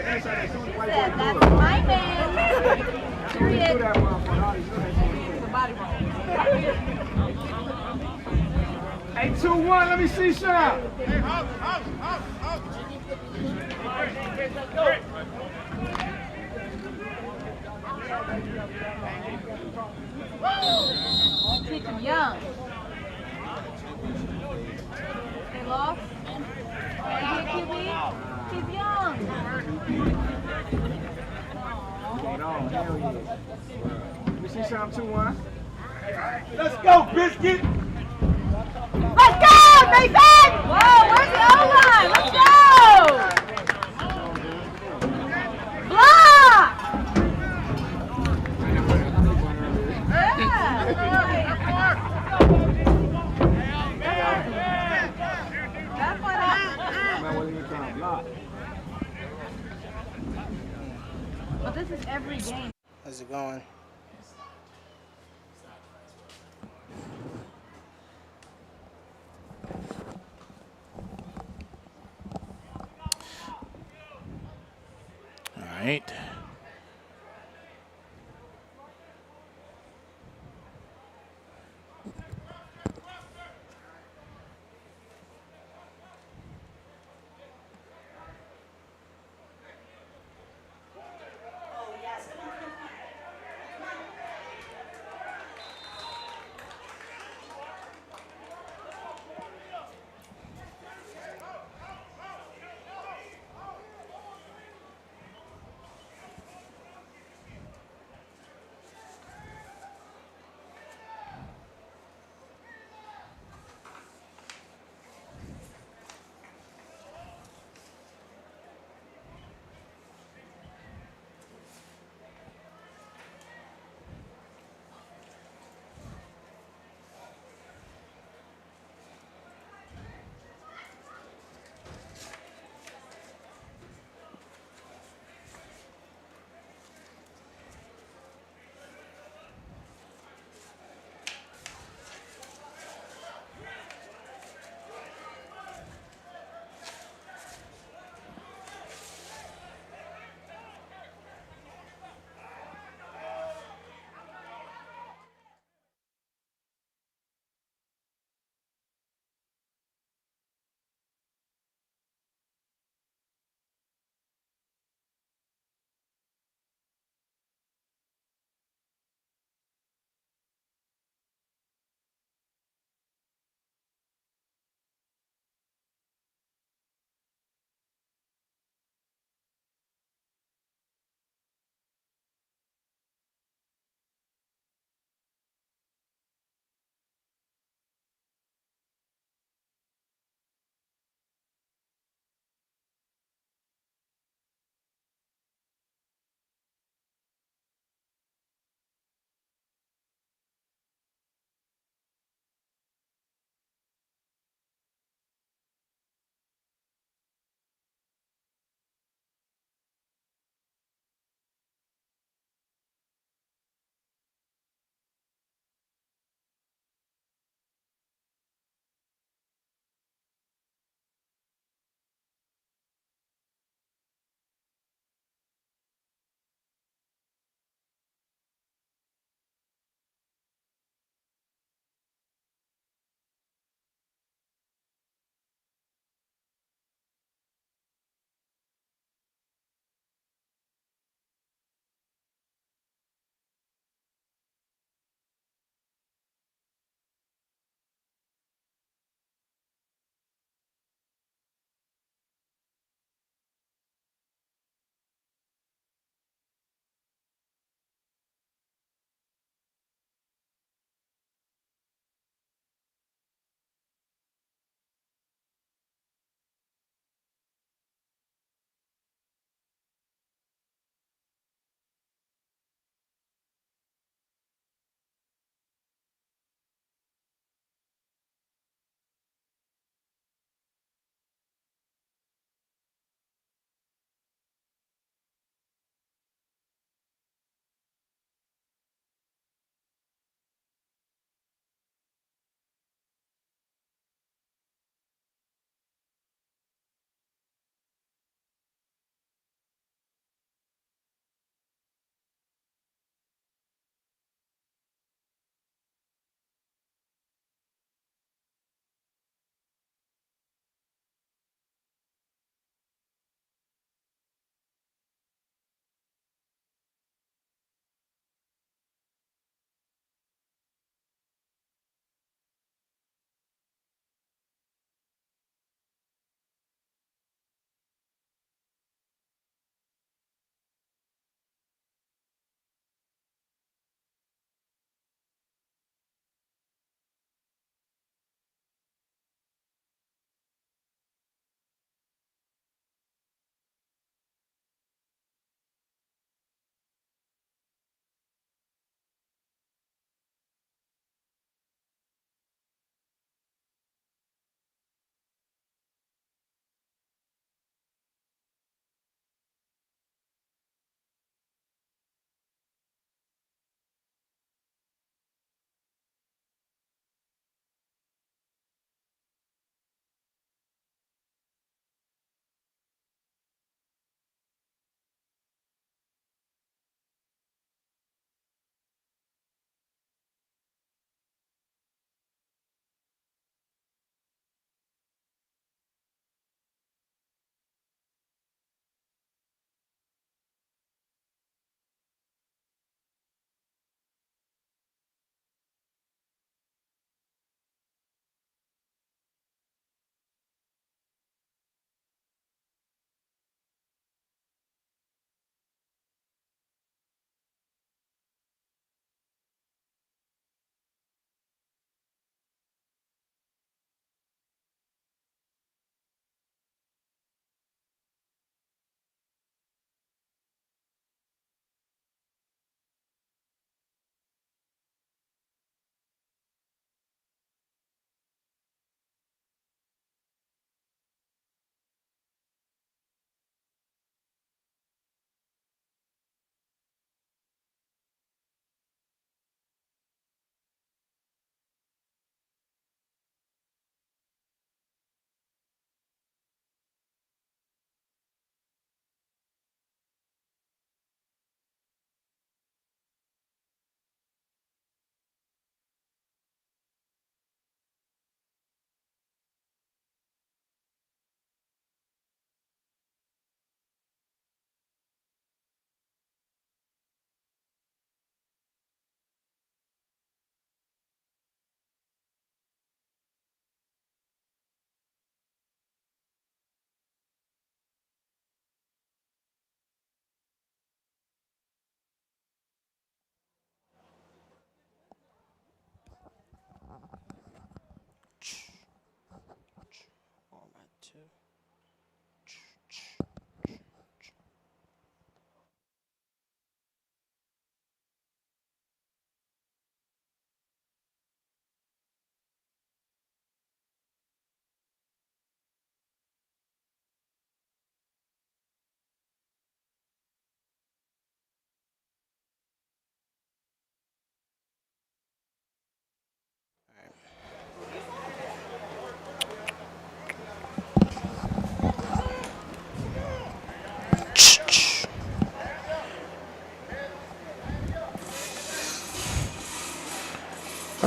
said, that's my man. Period. The body roll. Hey, 2-1, let me see some. Hey, out. Teach him young. They lost. Is he a QB? He's young. Going on, hell yeah. Let me see some 2-1. Let's go, Biscuit. Let's go, Nathan! Whoa, where's the O-line? Let's go! Block! That's what But this is every game. How's it going? All right.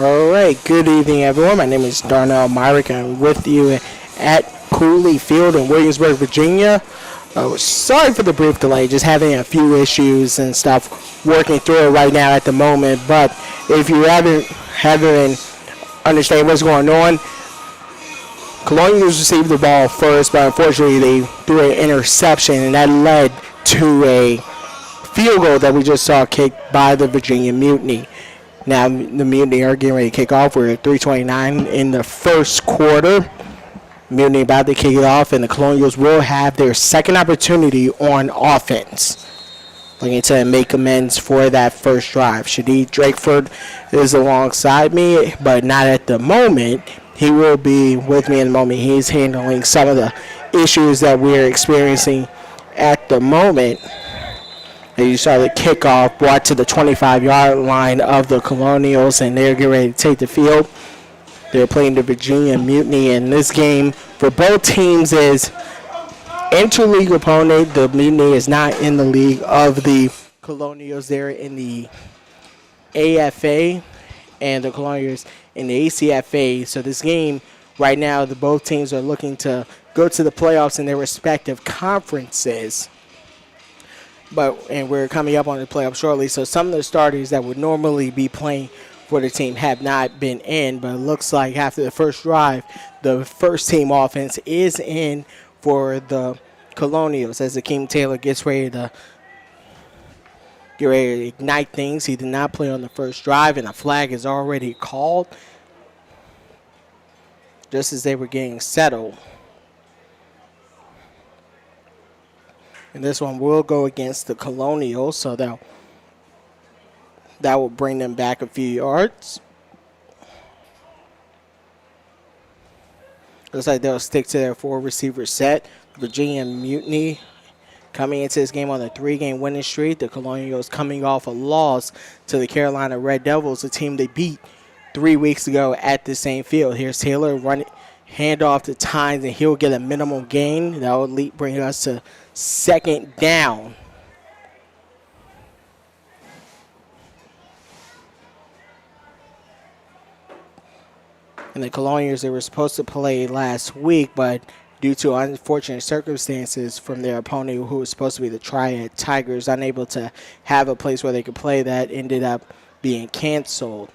All right, good evening, everyone. My name is Darnell Myrick. I'm with you at Cooley Field in Williamsburg, Virginia. Sorry for the brief delay, just having a few issues and stuff working through it right now at the moment. But if you haven't understand what's going on, Colonials received the ball first, but unfortunately they threw an interception, and that led to a field goal that we just saw kicked by the Virginia Mutiny. Now the Mutiny are getting ready to kick off. We're at 3:29 in the first quarter. Mutiny about to kick it off, and the Colonials will have their second opportunity on offense, looking to make amends for that first drive. Shadeed Drakeford is alongside me, but not at the moment. He will be with me in a moment. He's handling some of the issues that we're experiencing at the moment. And you saw the kickoff brought to the 25-yard line of the Colonials, and they're getting ready to take the field. They're playing the Virginia Mutiny, and this game for both teams is interleague opponent. The Mutiny is not in the league of the Colonials. They're in the AFA, and the Colonials in the ACFA. So this game right now, both teams are looking to go to the playoffs in their respective conferences. And we're coming up on the playoffs shortly. So some of the starters that would normally be playing for the team have not been in, but it looks like after the first drive, the first team offense is in for the Colonials as Akeem Taylor gets ready to ignite things. He did not play on the first drive, and a flag is already called just as they were getting settled. And this one will go against the Colonials, so that will bring them back a few yards. Looks like they'll stick to their 4-receiver set. Virginia Mutiny coming into this game on a 3-game winning streak. The Colonials coming off a loss to the Carolina Red Devils, a team they beat 3 weeks ago at the same field. Here's Taylor running handoff to Tynes, and he'll get a minimal gain. That will bring us to second down. And the Colonials, they were supposed to play last week, but due to unfortunate circumstances from their opponent, who was supposed to be the Triad Tigers, unable to have a place where they could play, that ended up being canceled.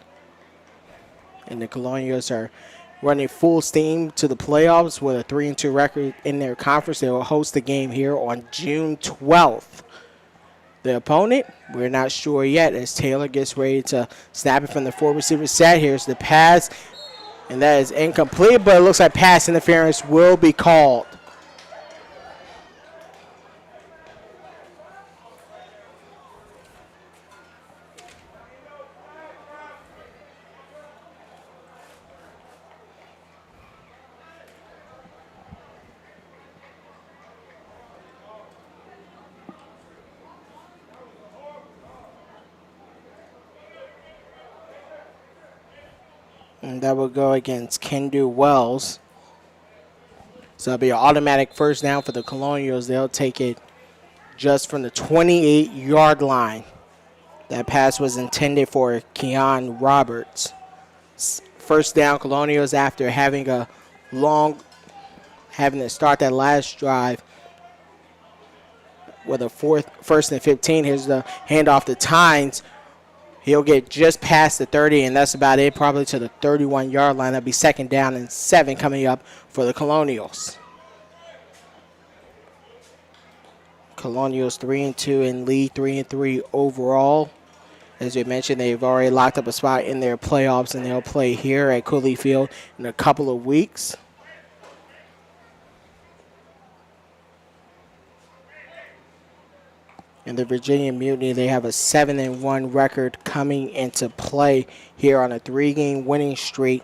And the Colonials are running full steam to the playoffs with a 3-2 record in their conference. They will host the game here on June 12th. The opponent, we're not sure yet, as Taylor gets ready to snap it from the 4-receiver set. Here's the pass. And that is incomplete, but it looks like pass interference will be called. And that will go against Kendu Wells. So it'll be an automatic first down for the Colonials. They'll take it just from the 28-yard line. That pass was intended for Keon Roberts. First down, Colonials, after having to start that last drive with a first and 15. Here's the handoff to Tynes. He'll get just past the 30, and that's about it, probably to the 31-yard line. That'll be second down and 7 coming up for the Colonials. Colonials 3-2 in lead, 3-3 overall. As we mentioned, they've already locked up a spot in their playoffs, and they'll play here at Cooley Field in a couple of weeks. And the Virginia Mutiny, they have a 7-1 record coming into play here on a 3-game winning streak.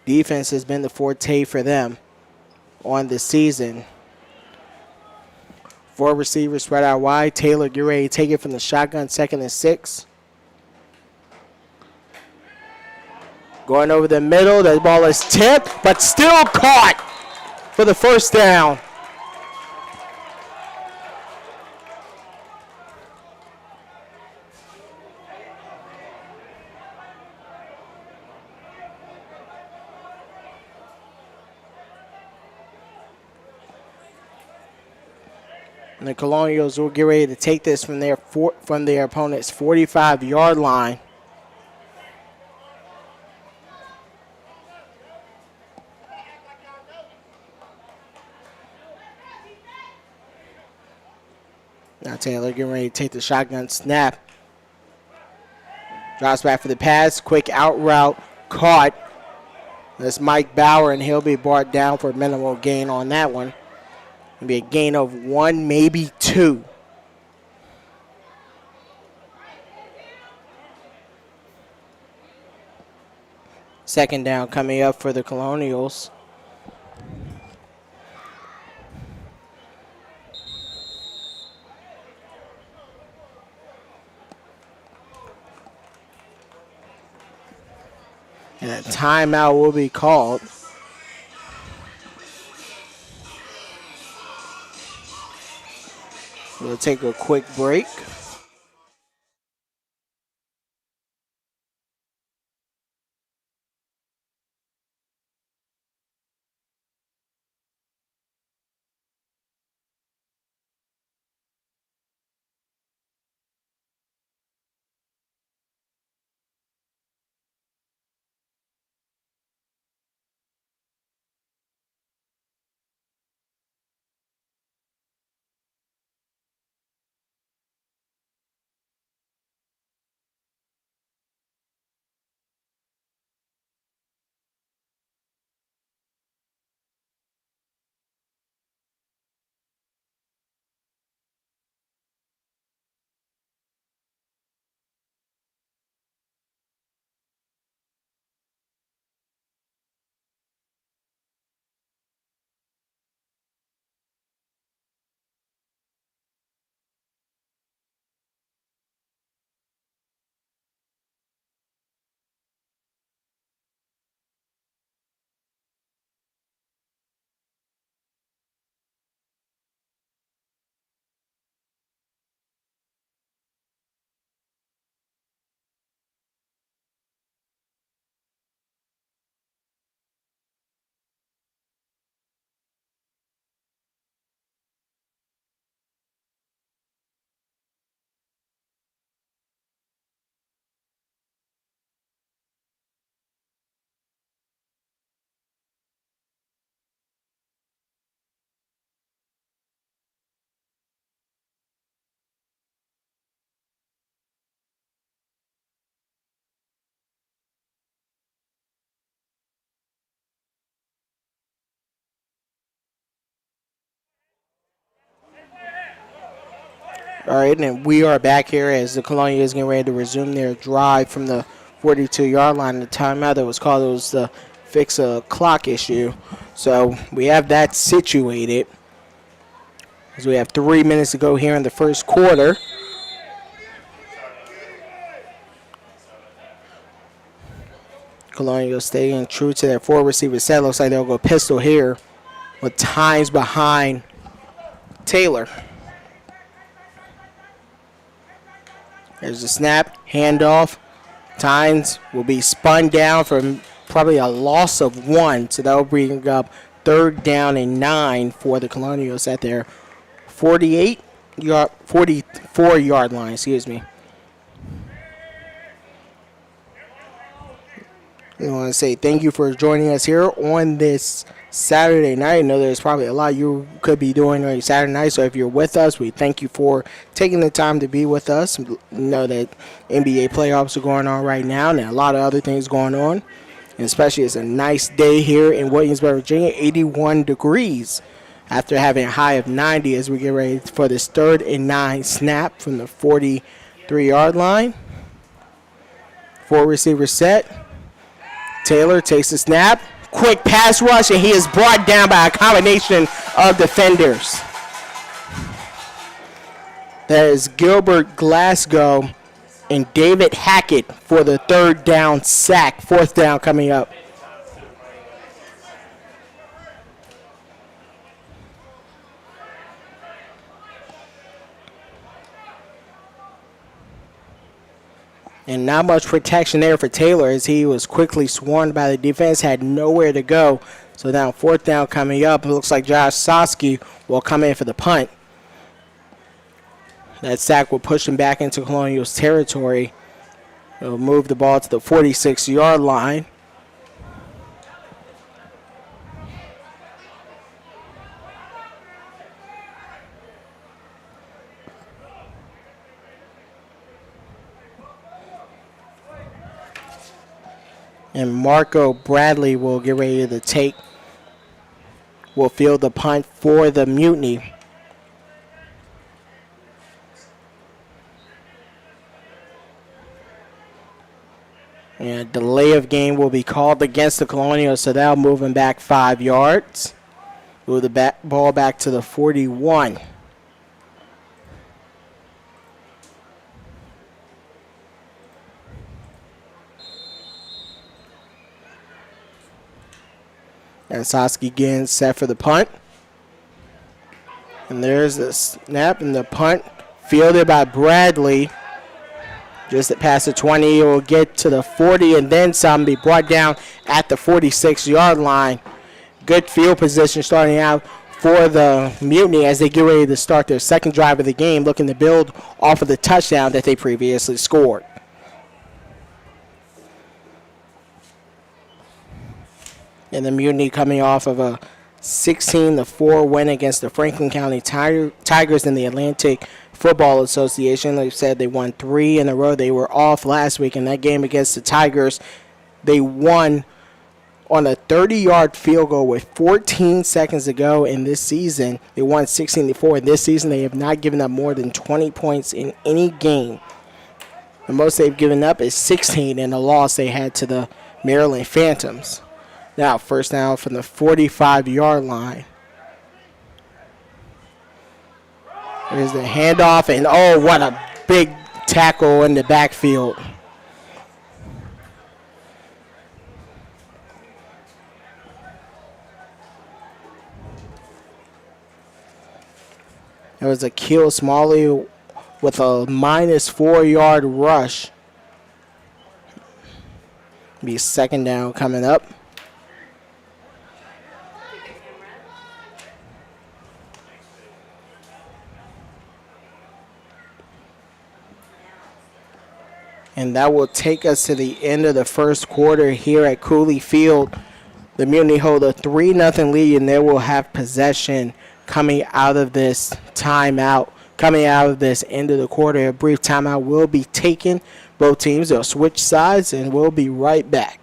Defense has been the forte for them on the season. 4 receivers spread out wide. Taylor, get ready to take it from the shotgun, 2nd and 6. Going over the middle, that ball is tipped, but still caught for the first down. And the Colonials will get ready to take this from their opponent's 45-yard line. Now Taylor getting ready to take the shotgun snap. Drops back for the pass. Quick out route. Caught. That's Mike Bauer, and he'll be brought down for a minimal gain on that one. It'll be a gain of 1, maybe 2. Second down coming up for the Colonials. And a timeout will be called. We'll take a quick break. All right, and we are back here as the Colonials getting ready to resume their drive from the 42-yard line. The timeout that was called was to fix a clock issue. So we have that situated. As we have 3 minutes to go here in the first quarter. Colonials staying true to their 4-receiver set. Looks like they'll go pistol here with Tynes behind Taylor. There's the snap, handoff. Tynes will be spun down for probably a loss of 1. So that will bring up 3rd down and 9 for the Colonials at their 44-yard line, excuse me. I want to say thank you for joining us here on this Saturday night. I know there's probably a lot you could be doing on Saturday night, so if you're with us, we thank you for taking the time to be with us. We know that NBA playoffs are going on right now, and a lot of other things going on, and especially it's a nice day here in Williamsburg, Virginia, 81 degrees after having a high of 90 as we get ready for this 3rd and 9 snap from the 43-yard line. 4-receiver set. Taylor takes the snap. Quick pass rush, and he is brought down by a combination of defenders. That is Gilbert Glasgow and David Hackett for the 3rd down sack. 4th down coming up. And not much protection there for Taylor as he was quickly swarmed by the defense, had nowhere to go. So now 4th down coming up. It looks like Josh Sosky will come in for the punt. That sack will push them back into Colonials territory. It'll move the ball to the 46-yard line. And Marco Bradley will get ready to will field the punt for the Mutiny. And delay of game will be called against the Colonials, so that'll move him back 5 yards. Move the ball back to the 41. And Sosky again set for the punt. And there's the snap and the punt fielded by Bradley. Just past the 20, it will get to the 40 and then some, be brought down at the 46-yard line. Good field position starting out for the Mutiny as they get ready to start their second drive of the game, looking to build off of the touchdown that they previously scored. And the Mutiny coming off of a 16-4 win against the Franklin County Tigers in the Atlantic Football Association. They said they won 3 in a row. They were off last week in that game against the Tigers. They won on a 30-yard field goal with 14 seconds to go in this season. They won 16-4. This season they have not given up more than 20 points in any game. The most they've given up is 16 in a loss they had to the Maryland Phantoms. Now, first down from the 45-yard line. There's the handoff, and oh, what a big tackle in the backfield. It was Akil Smalley with a -4-yard rush. Be second down coming up. And that will take us to the end of the first quarter here at Cooley Field. The Mutiny hold a 3-0 lead, and they will have possession coming out of this timeout. Coming out of this end of the quarter, a brief timeout will be taken. Both teams will switch sides, and we'll be right back.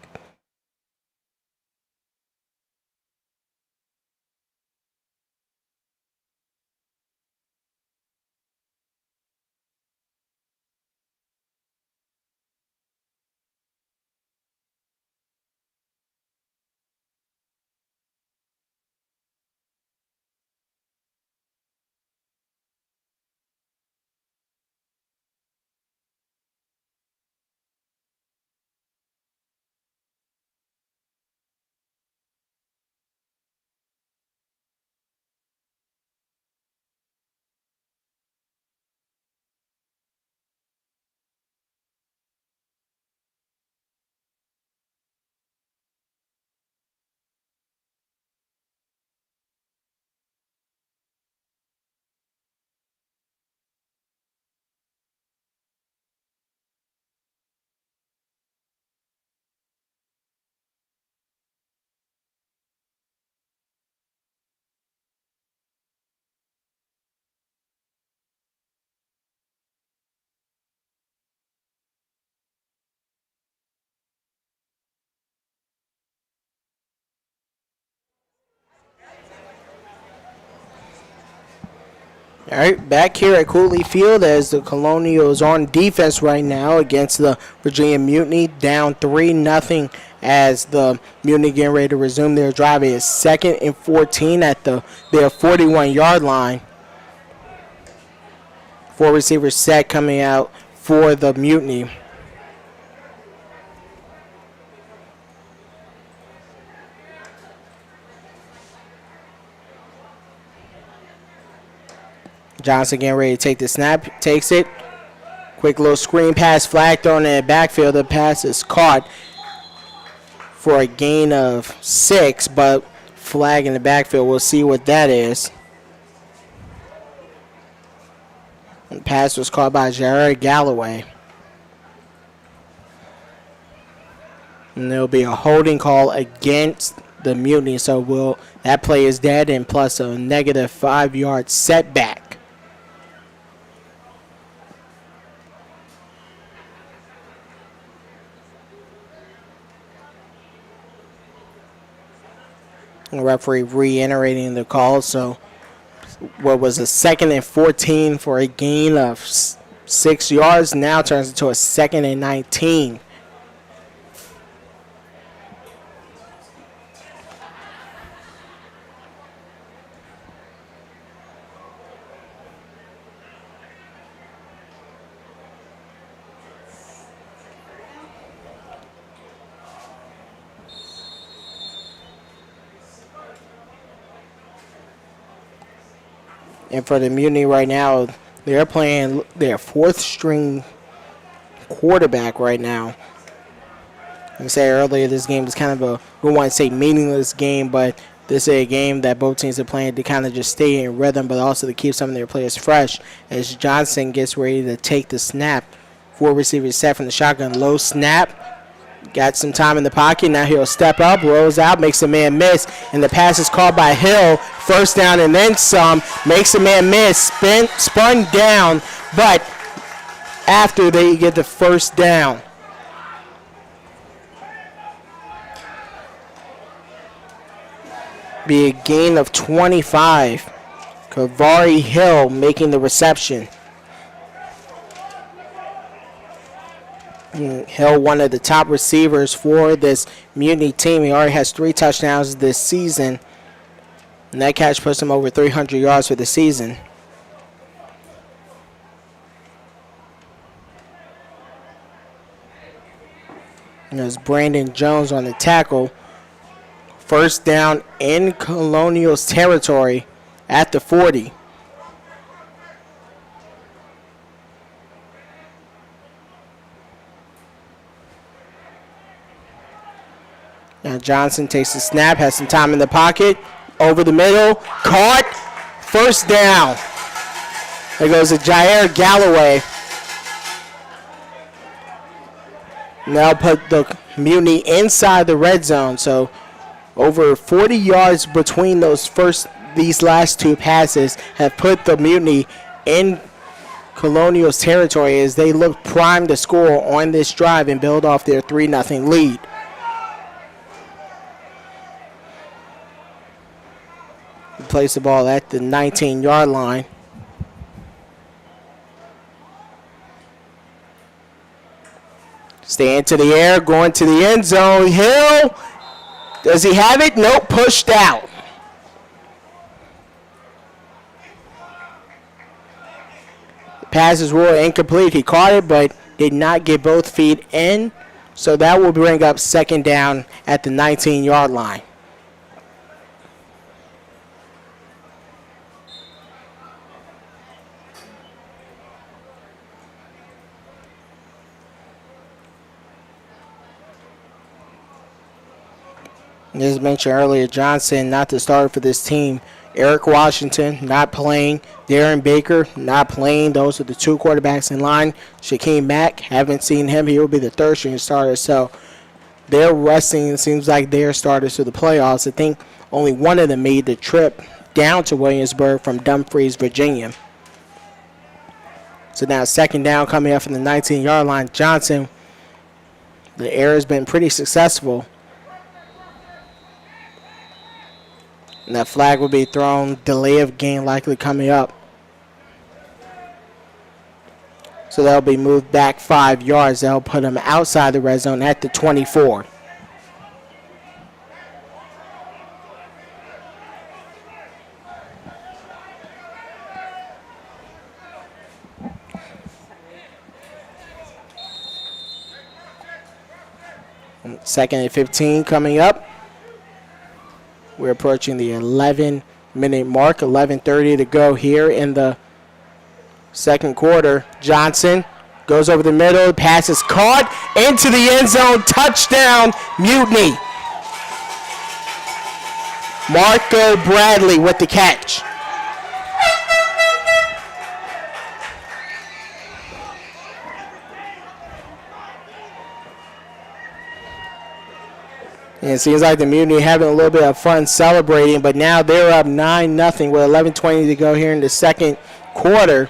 All right, back here at Cooley Field as the Colonials on defense right now against the Virginia Mutiny, down 3-0 as the Mutiny getting ready to resume their drive. It is 2nd and 14 at their 41-yard line. 4 receivers set coming out for the Mutiny. Johnson getting ready to take the snap, takes it. Quick little screen pass, flag thrown in the backfield. The pass is caught for a gain of 6, but flag in the backfield. We'll see what that is. The pass was caught by Jared Galloway. And there'll be a holding call against the Mutiny, so that play is dead, and plus a negative 5-yard setback. The referee reiterating the call, so what was a 2nd and 14 for a gain of 6 yards now turns into a 2nd and 19. And for the Mutiny right now, they're playing their 4th-string quarterback right now. I said earlier, this game is kind of we want to say meaningless game, but this is a game that both teams are playing to kind of just stay in rhythm, but also to keep some of their players fresh as Johnson gets ready to take the snap. 4 receivers set from the shotgun. Low snap. Got some time in the pocket. Now he'll step up, rolls out, makes a man miss, and the pass is called by Hill. 1st down and then some. Makes a man miss. Spun down, but after they get the 1st down. Be a gain of 25. Kavari Hill making the reception. Hill, one of the top receivers for this Mutiny team. He already has 3 touchdowns this season. And that catch puts him over 300 yards for the season. And there's Brandon Jones on the tackle. 1st down in Colonials territory at the 40. Now Johnson takes the snap, has some time in the pocket, over the middle, caught, 1st down. There goes to Jair Galloway. Now put the Mutiny inside the red zone, so over 40 yards between these last 2 passes have put the Mutiny in Colonials territory as they look primed to score on this drive and build off their 3-0 lead. Place the ball at the 19-yard line. Stay into the air, going to the end zone. Hill, does he have it? Nope, pushed out. The pass is ruled incomplete. He caught it, but did not get both feet in. So that will bring up 2nd down at the 19-yard line. As mentioned earlier, Johnson not the starter for this team. Eric Washington not playing. Darren Baker not playing. Those are the 2 quarterbacks in line. Shaquem Mack, haven't seen him. He will be the 3rd-string starter. So they're resting. It seems like they're starters to the playoffs. I think only one of them made the trip down to Williamsburg from Dumfries, Virginia. So now 2nd down coming up from the 19-yard line. Johnson, the air has been pretty successful. And that flag will be thrown. Delay of game likely coming up. So that'll be moved back 5 yards. That'll put him outside the red zone at the 24. Second and 15 coming up. We're approaching the 11-minute mark, 11:30 to go here in the 2nd quarter. Johnson goes over the middle, pass is caught into the end zone, touchdown, Mutiny. Marco Bradley with the catch. And it seems like the Mutiny having a little bit of fun celebrating, but now they're up 9-0 with 11:20 to go here in the second quarter.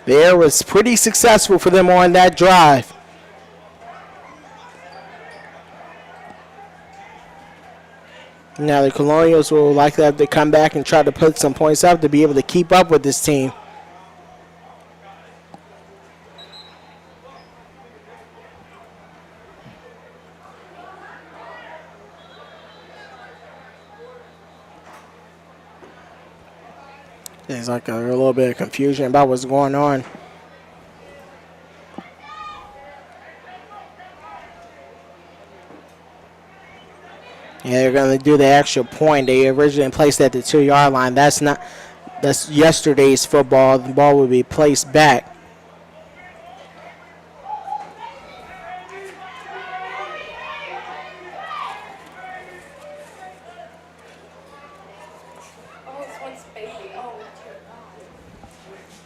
The air was pretty successful for them on that drive. Now the Colonials will likely have to come back and try to put some points up to be able to keep up with this team. There's like a little bit of confusion about what's going on. Yeah, they're going to do the extra point. They originally placed at the 2-yard line. That's yesterday's football. The ball will be placed back.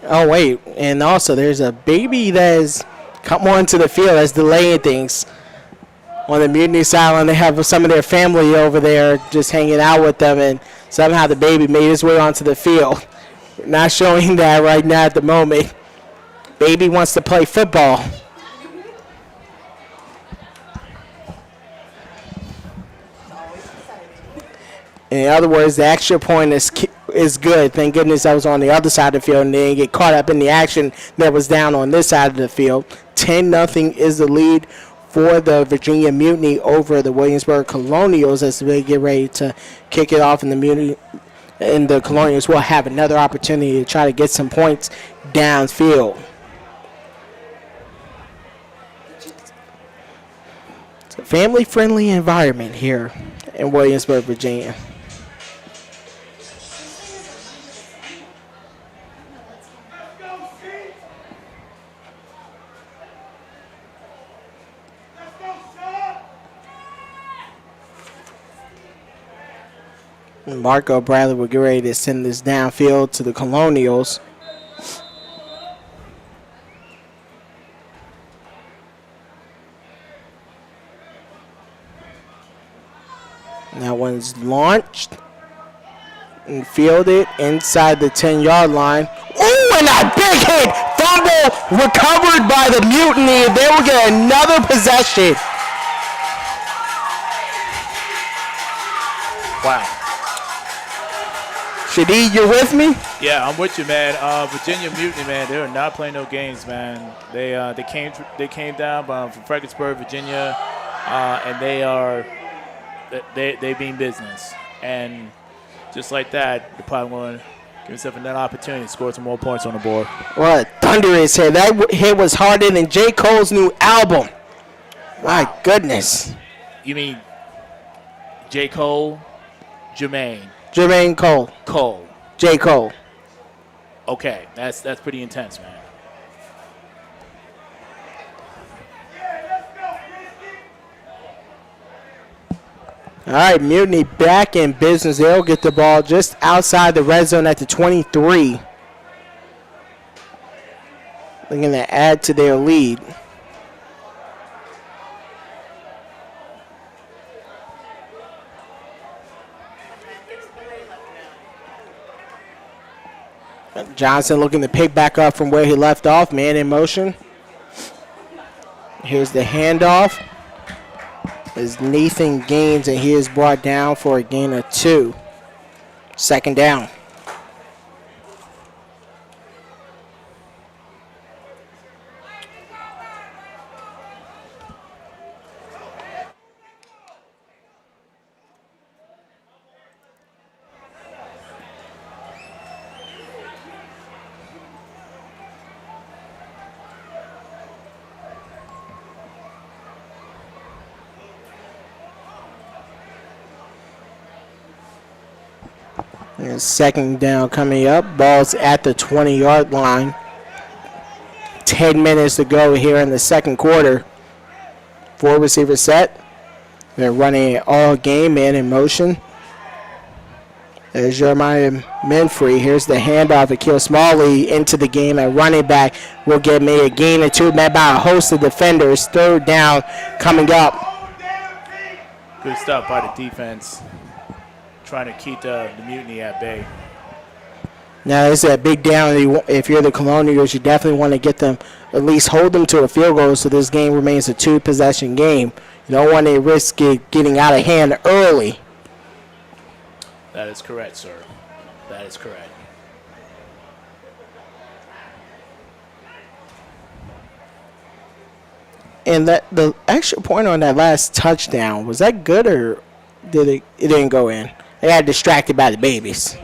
Oh, wait, and also there's a baby that has come onto the field that's delaying things. On the Mutiny sideline, they have some of their family over there just hanging out with them, and somehow the baby made his way onto the field. Not showing that right now at the moment. Baby wants to play football. In other words, the extra point is good. Thank goodness I was on the other side of the field and they didn't get caught up in the action that was down on this side of the field. 10-0 is the lead for the Virginia Mutiny over the Williamsburg Colonials as they get ready to kick it off, in the Mutiny. And the Colonials will have another opportunity to try to get some points downfield. It's a family-friendly environment here in Williamsburg, Virginia. Marco Bradley will get ready to send this downfield to the Colonials. That one's launched and fielded inside the 10-yard line. Ooh, and a big hit! Fumble recovered by the Mutiny. They will get another possession. Wow. Shadid, you're with me? Yeah, I'm with you, man. Virginia Mutiny, man, they are not playing no games, man. They came down from Fredericksburg, Virginia, and they mean business. And just like that, they're probably going to give themselves another opportunity to score some more points on the board. What a thunderous hit. That hit was harder than J. Cole's new album. My goodness. You mean J. Cole, Jermaine Cole. Cole. J. Cole. Okay, that's pretty intense, man. All right, Mutiny back in business. They'll get the ball just outside the red zone at the 23. Looking to add to their lead. Johnson looking to pick back up from where he left off. Man in motion. Here's the handoff. As Nathan gains, and he is brought down for a gain of 2. Second down. And second down coming up. Ball's at the 20-yard line. 10 minutes to go here in the second quarter. 4 receivers set. They're running it all game, man in motion. There's Jeremiah Minfrey. Here's the handoff. Akil Smalley into the game at running back. Will get made a gain of 2, met by a host of defenders. Third down coming up. Good stuff by the defense, trying to keep the Mutiny at bay. Now, it's a big down. If you're the Colonials, you definitely want to get them, at least hold them to a field goal so this game remains a 2-possession game. You don't want to risk it getting out of hand early. That is correct, sir. That is correct. And the extra point on that last touchdown, was that good or it didn't go in? They got distracted by the babies.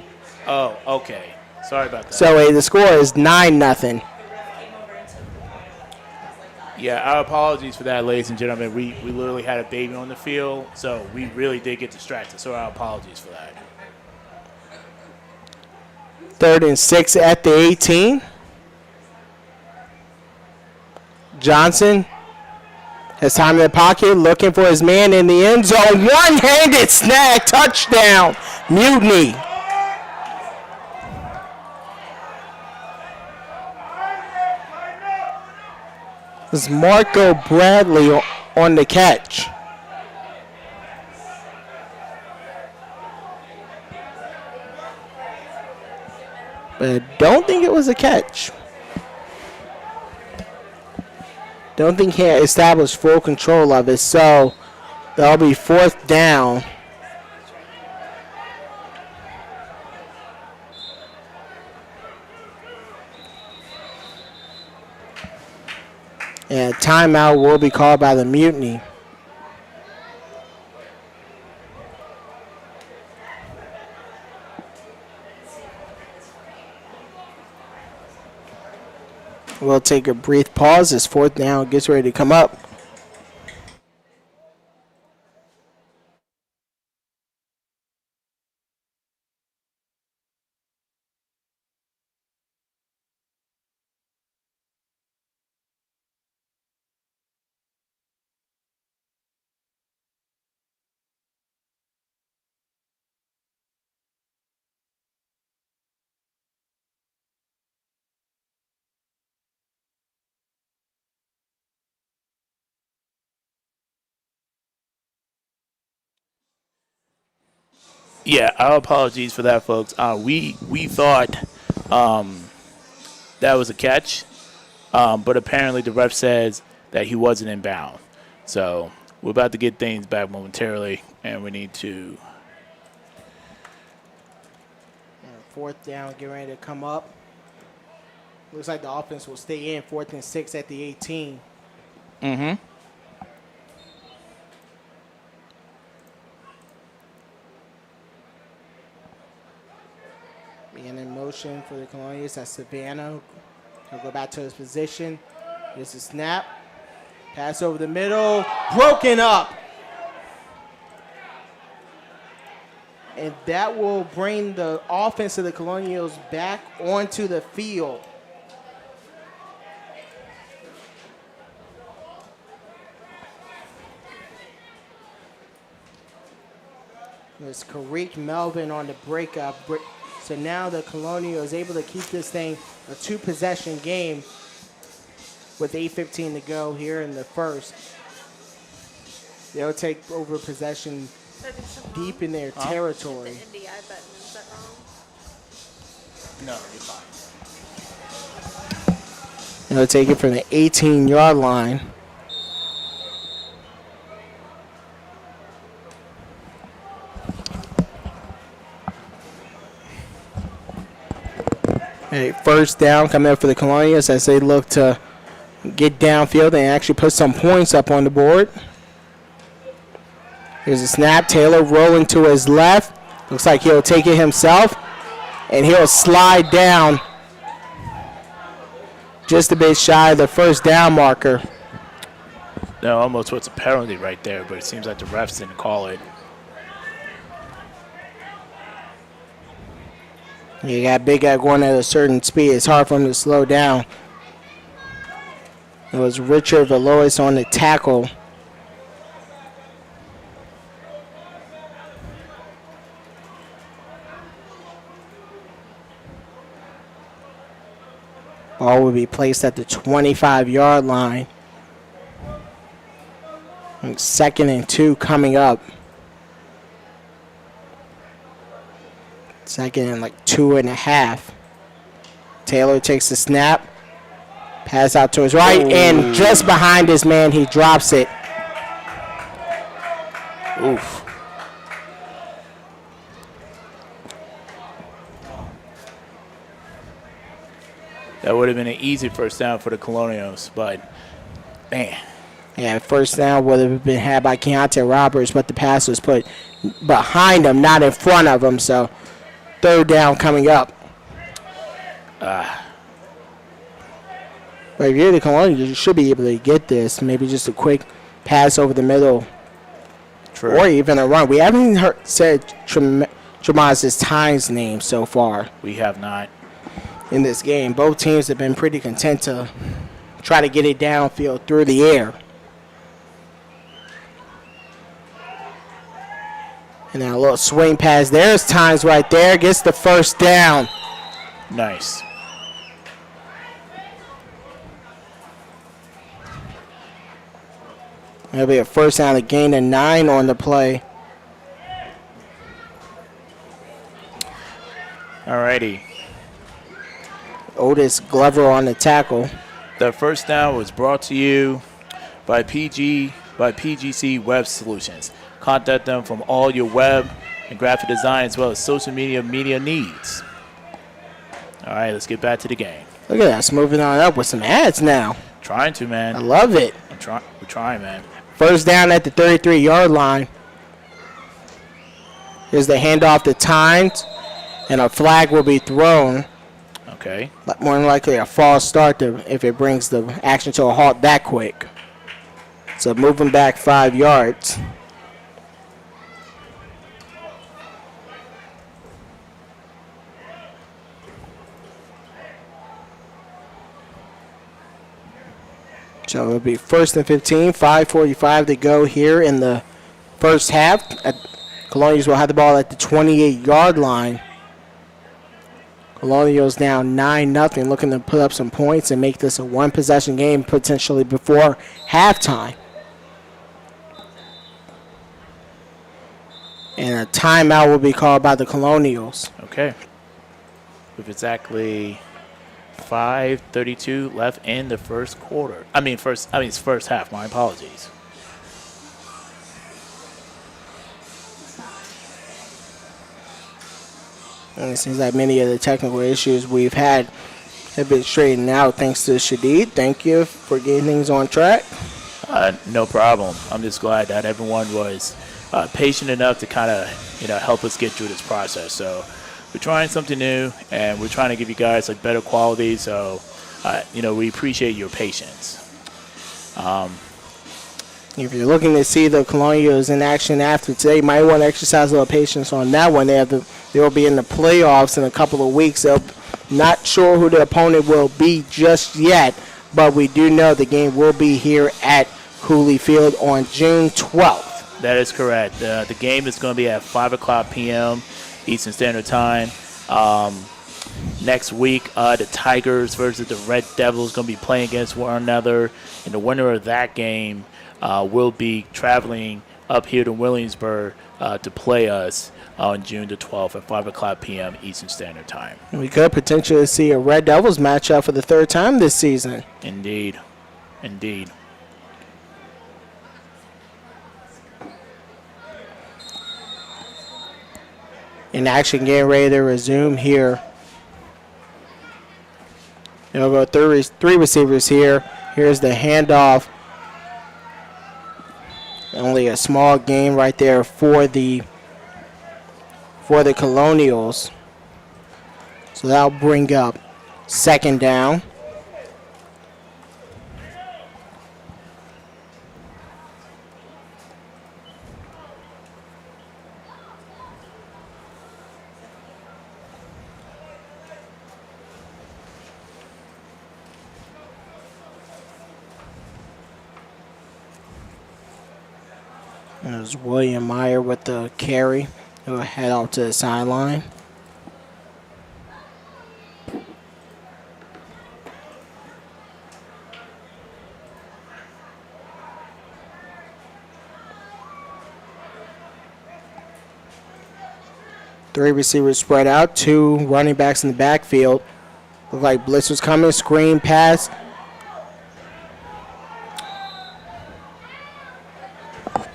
Oh, okay. Sorry about that. So the score is 9-0. Yeah, our apologies for that, ladies and gentlemen. We literally had a baby on the field, so we really did get distracted. So our apologies for that. 3rd and 6 at the 18. Johnson has time in the pocket, looking for his man in the end zone. One-handed snag, touchdown, Mutiny. It's Marco Bradley on the catch. But I don't think it was a catch. Don't think he had established full control of it, so that'll be 4th down. And a timeout will be called by the Mutiny. We'll take a brief pause as 4th down gets ready to come up. Yeah, our apologies for that, folks. We thought that was a catch, but apparently the ref says that he wasn't in bound. So we're about to get things back momentarily, and we need to. 4th down, get ready to come up. Looks like the offense will stay in. 4th and 6 at the 18. Mm-hmm. Being in motion for the Colonials. That's Savannah. He'll go back to his position. Here's the snap. Pass over the middle. Broken up. And that will bring the offense of the Colonials back onto the field. There's Kareem Melvin on the breakup. So now the Colonial is able to keep this thing a 2-possession game with 8:15 to go here in the first. They'll take over possession deep in their territory. The NDI button, is that wrong? No, you're fine. They'll take it from the 18-yard line. Hey, 1st down coming up for the Colonials as they look to get downfield and actually put some points up on the board. Here's a snap. Taylor rolling to his left. Looks like he'll take it himself, and he'll slide down just a bit shy of the 1st down marker. No, almost what's a penalty right there, but it seems like the refs didn't call it. You got big guy going at a certain speed. It's hard for him to slow down. It was Richard Valois on the tackle. Ball will be placed at the 25-yard line. And 2nd and 2 coming up. Second and like 2.5. Taylor takes the snap. Pass out to his right, and just behind his man, he drops it. Oof. That would have been an easy first down for the Colonials, but man. Yeah, first down would have been had by Keontae Roberts, but the pass was put behind him, not in front of him. So third down coming up. But if you're the Colonials, you should be able to get this. Maybe just a quick pass over the middle. True. Or even a run. We haven't said Tremaz's Tynes' name so far. We have not. In this game, both teams have been pretty content to try to get it downfield through the air. And now a little swing pass. There's Tynes right there. Gets the first down. Nice. That'll be a first down, a gain of 9 on the play. Alrighty. Otis Glover on the tackle. The first down was brought to you by PGC Web Solutions. Contact them from all your web and graphic design as well as social media needs. All right, let's get back to the game. Look at us moving on up with some ads now. Trying to, man. I love it. We're trying, man. First down at the 33-yard line. Here's the handoff to Tynes, and a flag will be thrown. Okay. But more than likely a false start if it brings the action to a halt that quick. So moving back 5 yards. So it'll be first and 15, 5:45 to go here in the first half. Colonials will have the ball at the 28-yard line. Colonials down 9-0, looking to put up some points and make this a one-possession game potentially before halftime. And a timeout will be called by the Colonials. Okay. With exactly 5:32 left in the first quarter. It's first half. My apologies. And it seems like many of the technical issues we've had have been straightened out thanks to Shadid. Thank you for getting things on track. No problem. I'm just glad that everyone was patient enough to kind of help us get through this process. So we're trying something new, and we're trying to give you guys like better quality. So we appreciate your patience. If you're looking to see the Colonials in action after today, you might want to exercise a little patience on that one. They'll be in the playoffs in a couple of weeks. Not sure who the opponent will be just yet, but we do know the game will be here at Cooley Field on June 12th. That is correct. The game is going to be at 5 o'clock p.m. Eastern Standard Time. Next week, the Tigers versus the Red Devils going to be playing against one another, and the winner of that game will be traveling up here to Williamsburg to play us on June the 12th at 5 o'clock p.m. Eastern Standard Time. We could potentially see a Red Devils matchup for the third time this season. Indeed. In action, getting ready to resume here. They'll go three receivers here. Here's the handoff. Only a small gain right there for the Colonials. So that'll bring up second down. There's William Meyer with the carry. He'll head off to the sideline. Three receivers spread out, two running backs in the backfield. Look like blitz was coming, screen pass.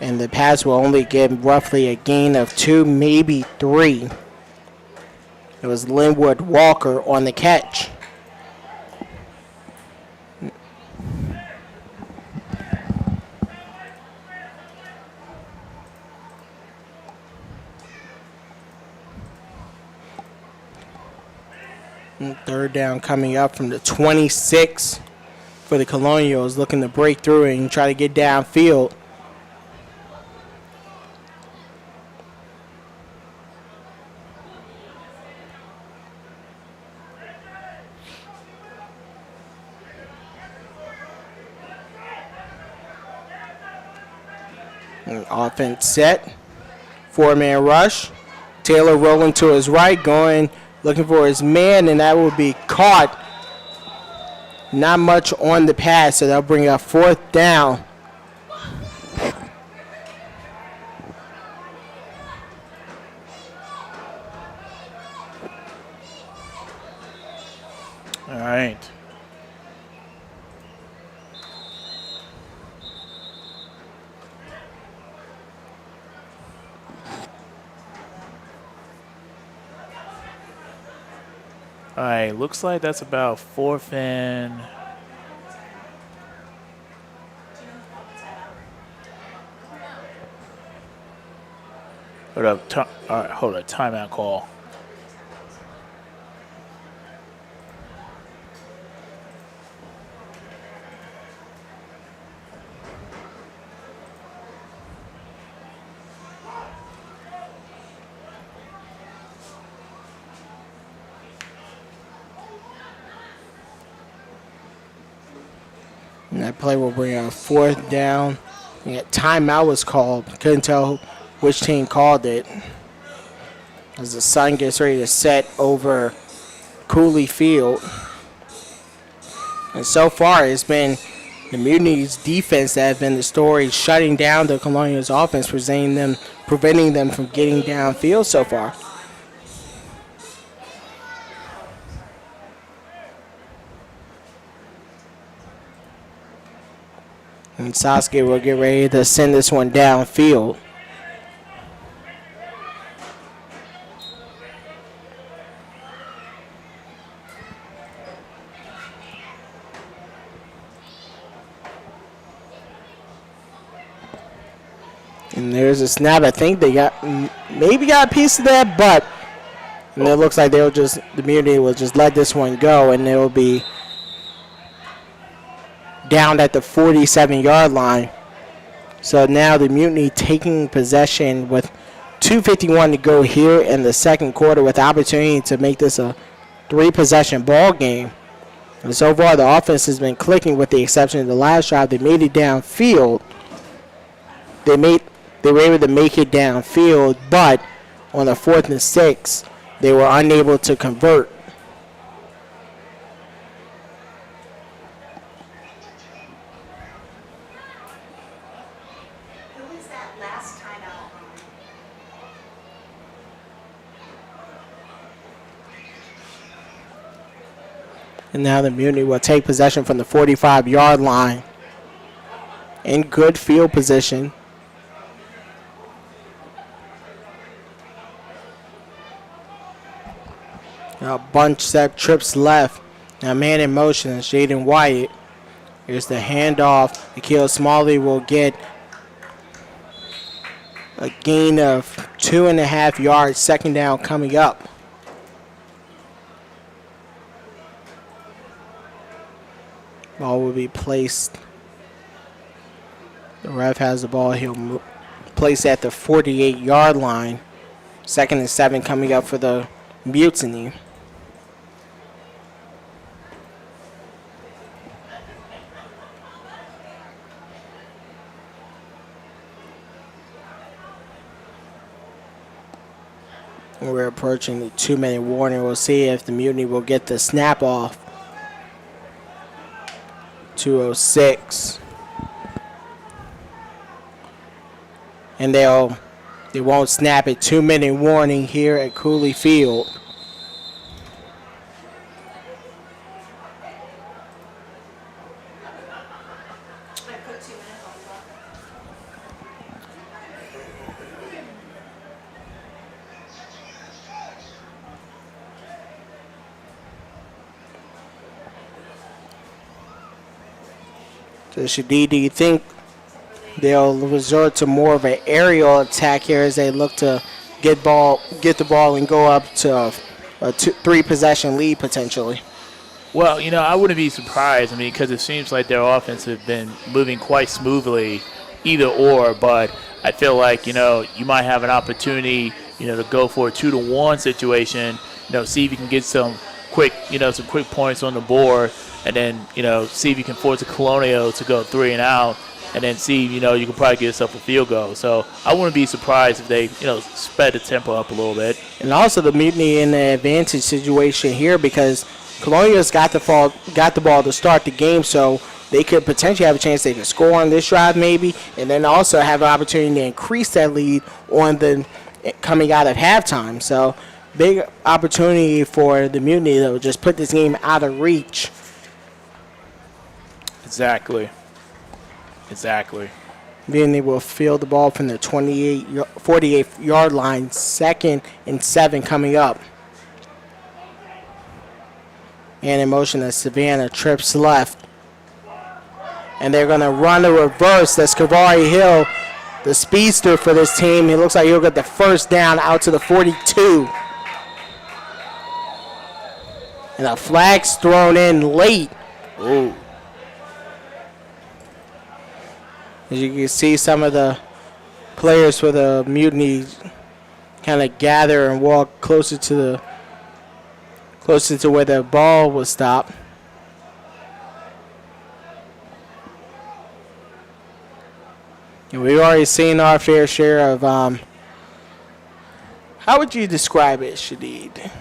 And the pass will only give roughly a gain of 2, maybe 3. It was Linwood Walker on the catch. And third down coming up from the 26 for the Colonials, looking to break through and try to get downfield. Offense set. 4-man rush. Taylor rolling to his right, going, looking for his man, and that will be caught. Not much on the pass, so that'll bring up fourth down. All right. All right, looks like that's about fourth and... Hold up. All right, hold up. Timeout call. And that play will bring a fourth down. Yeah, timeout was called. Couldn't tell which team called it. As the sun gets ready to set over Cooley Field. And so far, it's been the Mutiny's defense that have been the story, shutting down the Colonials' offense, preventing them from getting downfield so far. And Sasuke will get ready to send this one downfield. And there's a snap. I think they maybe got a piece of that, but and it looks like the Mutiny will just let this one go, and it will be down at the 47-yard line. So now the Mutiny taking possession with 2:51 to go here in the second quarter, with the opportunity to make this a 3-possession ball game. And so far the offense has been clicking, with the exception of the last drive. They made it downfield. They were able to make it downfield, but on the 4th and 6, they were unable to convert. And now the Mutiny will take possession from the 45-yard line in good field position. Now bunch set, trips left. Now man in motion is Jaden Wyatt. Here's the handoff. Akil Smalley will get a gain of 2.5 yards. Second down coming up. Ball will be placed. The ref has the ball. He'll place at the 48-yard line. 2nd and 7 coming up for the Mutiny. We're approaching the 2-minute warning. We'll see if the Mutiny will get the snap off. 2:06. And they'll They won't snap it. 2-minute warning here at Cooley Field. So Shadid, do you think they'll resort to more of an aerial attack here as they look to get the ball and go up to a 3-possession lead potentially? Well, I wouldn't be surprised. I mean, because it seems like their offense has been moving quite smoothly, either or. But I feel like, you might have an opportunity, to go for a 2-to-1 situation, see if you can get some quick points on the board, and then, see if you can force the Colonials to go 3 and out, and then see, you can probably get yourself a field goal. So I wouldn't be surprised if they, sped the tempo up a little bit. And also the Mutiny in the advantage situation here because Colonials got the ball to start the game, so they could potentially have a chance they could score on this drive maybe, and then also have an opportunity to increase that lead on the coming out of halftime. So big opportunity for the Mutiny to just put this game out of reach. Exactly. Mutiny will field the ball from the 48-yard line, 2nd and 7 coming up. And in motion as Savannah trips left. And they're going to run a reverse. That's Kavari Hill, the speedster for this team. It looks like he'll get the first down out to the 42. And a flag's thrown in late. Ooh. As you can see, some of the players for the Mutiny kind of gather and walk closer to where the ball was stopped. And we've already seen our fair share of, how would you describe it, Shadid?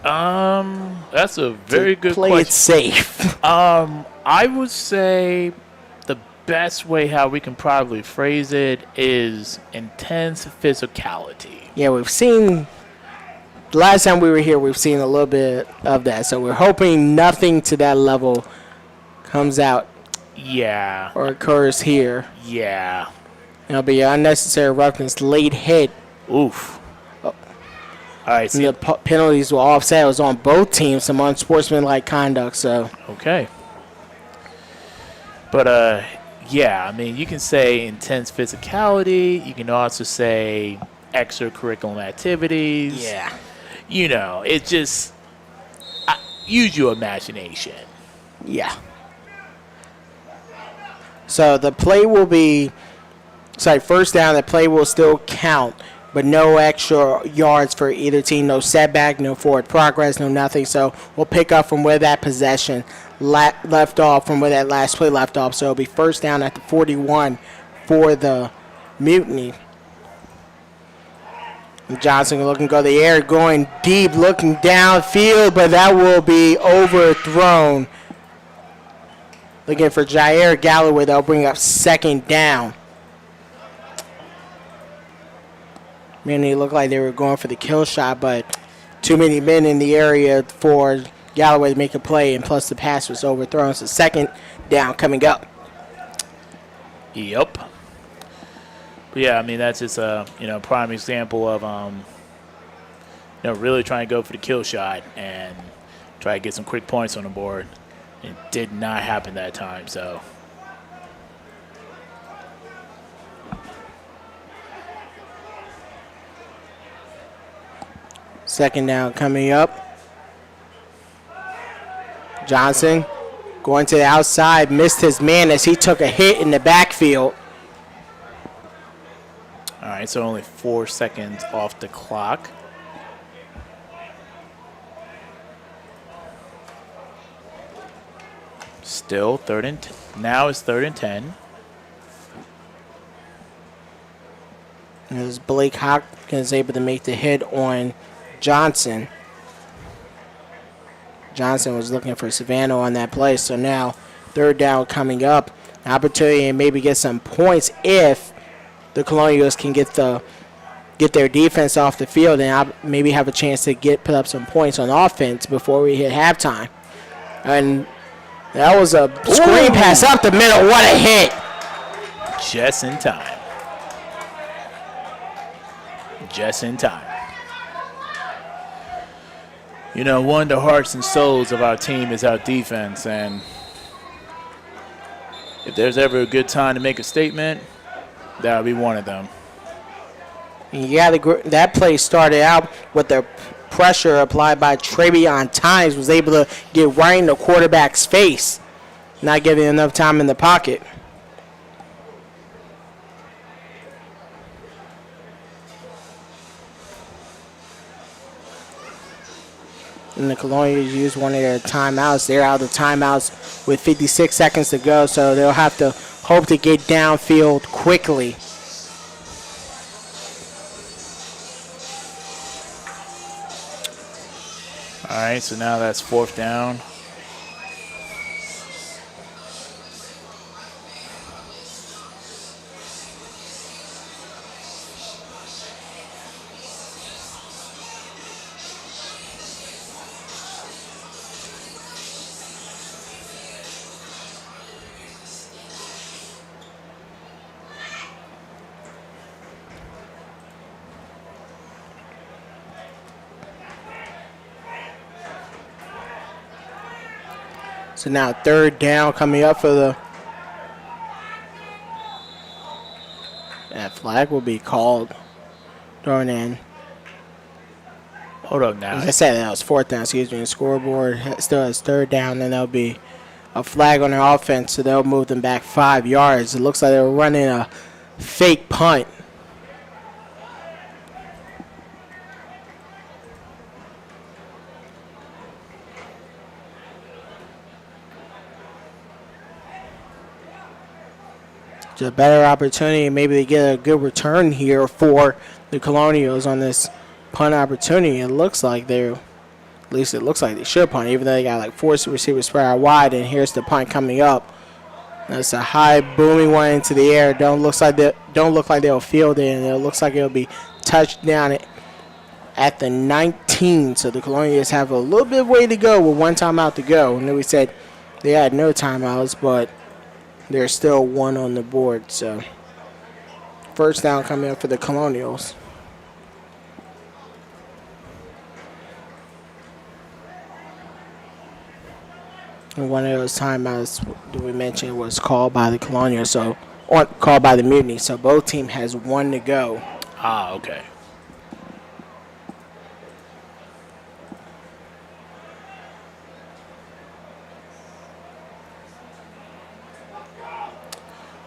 That's a very good play question. It safe. I would say the best way how we can probably phrase it is intense physicality. Yeah, we've seen, the last time we were here, we've seen a little bit of that. So we're hoping nothing to that level comes out. Yeah. Or occurs here. Yeah. It'll be an unnecessary roughness, late hit. Oof. Oh. All right. And the penalties were offset. It was on both teams, some unsportsmanlike conduct. So. Okay. But, yeah, I mean, you can say intense physicality. You can also say extracurricular activities. Yeah. It's just use your imagination. Yeah. So the play will be, first down, the play will still count, but no extra yards for either team, no setback, no forward progress, no nothing. So we'll pick up from where that possession left off, from where that last play left off. So it'll be first down at the 41 for the Mutiny. And Johnson looking to go the air, going deep, looking downfield, but that will be overthrown. Looking for Jair Galloway. They'll bring up second down. Man, they looked like they were going for the kill shot, but too many men in the area for Galloway to make a play, and plus the pass was overthrown. So second down coming up. Yep. But yeah, I mean, that's just a prime example of really trying to go for the kill shot and try to get some quick points on the board. It did not happen that time, so. Second down coming up. Johnson going to the outside, missed his man as he took a hit in the backfield. All right, so only 4 seconds off the clock. Still now it's 3rd and 10. As Blake Hopkins able to make the hit on Johnson. Johnson was looking for Savannah on that play, so now third down coming up. Opportunity to maybe get some points if the Colonials can get the get their defense off the field and maybe have a chance to put up some points on offense before we hit halftime. And that was a screen pass up the middle. What a hit. Just in time. Just in time. You know, one of the hearts and souls of our team is our defense, and if there's ever a good time to make a statement, that would be one of them. Yeah, that play started out with the pressure applied by Travion Times, was able to get right in the quarterback's face, not giving enough time in the pocket. And the Colonials used one of their timeouts. They're out of timeouts with 56 seconds to go, so they'll have to hope to get downfield quickly. All right, so now that's 4th down. So now 3rd down coming up for that flag will be called thrown in. Hold up now. As I said, that was 4th down, excuse me. The scoreboard still has 3rd down, and there'll be a flag on their offense, so they'll move them back 5 yards. It looks like they were running a fake punt. Just a better opportunity. Maybe they get a good return here for the Colonials on this punt opportunity. It looks like at least it looks like they should punt, even though they got like 4 receivers spread out wide. And here's the punt coming up. That's a high booming one into the air. Don't look like they'll field it, and it looks like it'll be touched down at the 19. So the Colonials have a little bit of way to go with 1 timeout to go. And then we said they had no timeouts, but there's still 1 on the board. So 1st down coming up for the Colonials. And one of those timeouts that we mentioned was called by the Colonials, or called by the Mutiny. So both team has 1 to go. Ah, okay.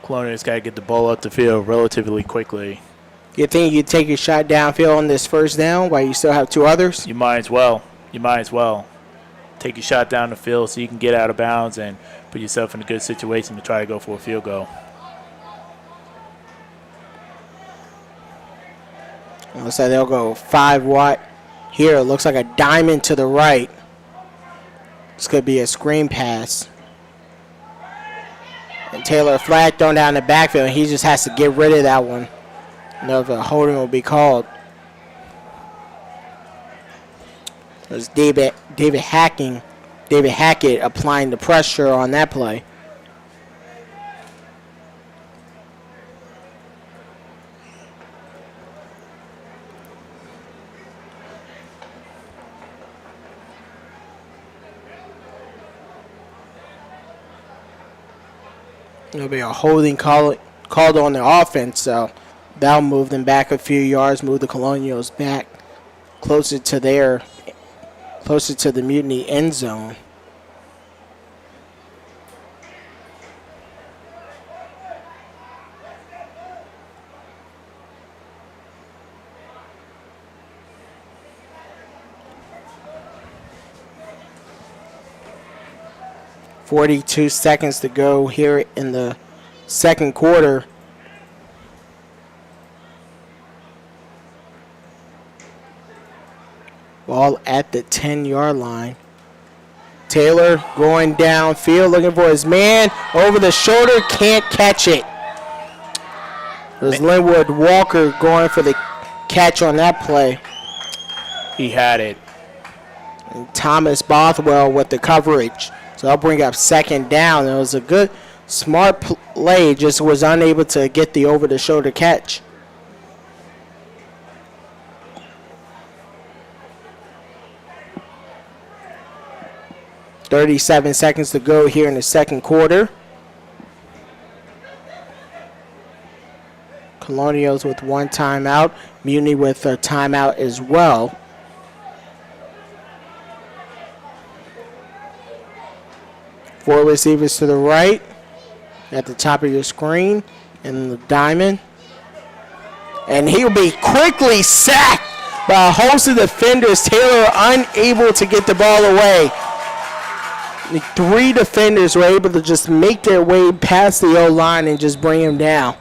Colonials got to get the ball up the field relatively quickly. You think you take a shot downfield on this 1st down while you still have 2 others? You might as well. Take a shot down the field so you can get out of bounds and put yourself in a good situation to try to go for a field goal. Looks like they'll go 5 wide. Here, it looks like a diamond to the right. This could be a screen pass. And Taylor, flag thrown down the backfield, and he just has to get rid of that one. No, if a holding will be called. It was David Hackett applying the pressure on that play. There'll be a holding called on the offense, so that'll move them back a few yards, move the Colonials back closer to the Mutiny end zone. .42 seconds to go here in the 2nd quarter. Ball at the 10-yard line. Taylor going downfield looking for his man. Over the shoulder, can't catch it. There's Linwood Walker going for the catch on that play. He had it. And Thomas Bothwell with the coverage. So they'll bring up second down. It was a good, smart play. Just was unable to get the over-the-shoulder catch. .37 seconds to go here in the second quarter. Colonials with one timeout. Mutiny with a timeout as well. Four receivers to the right at the top of your screen in the diamond. And he'll be quickly sacked by a host of defenders. Taylor unable to get the ball away. The 3 defenders were able to just make their way past the O-line and just bring him down.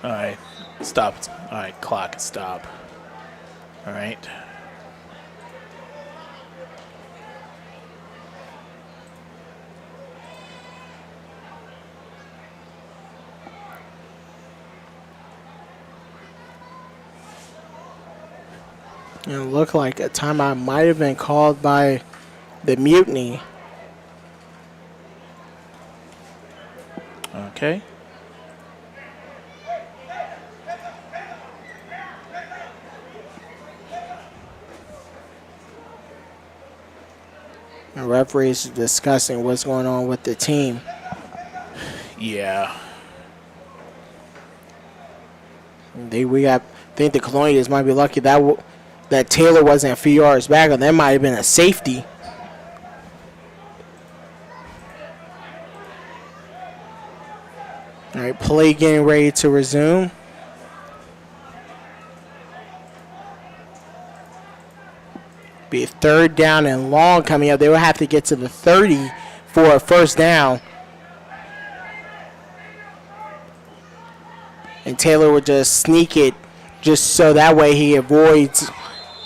All right, stop. All right, clock, stop. All right. It looked like a timeout might have been called by the Mutiny. Okay. The referees are discussing what's going on with the team. Yeah. I think the Colonials might be lucky that Taylor wasn't a few yards back, or that might have been a safety. All right, play getting ready to resume. Be a third down and long coming up. They will have to get to the 30 for a first down. And Taylor would just sneak it just so that way he avoids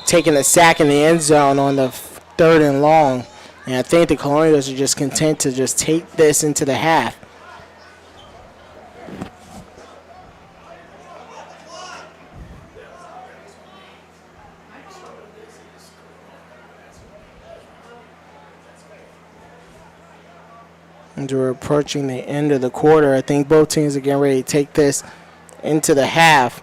taking a sack in the end zone on the third and long. And I think the Colonials are just content to just take this into the half. And we're approaching the end of the quarter. I think both teams are getting ready to take this into the half.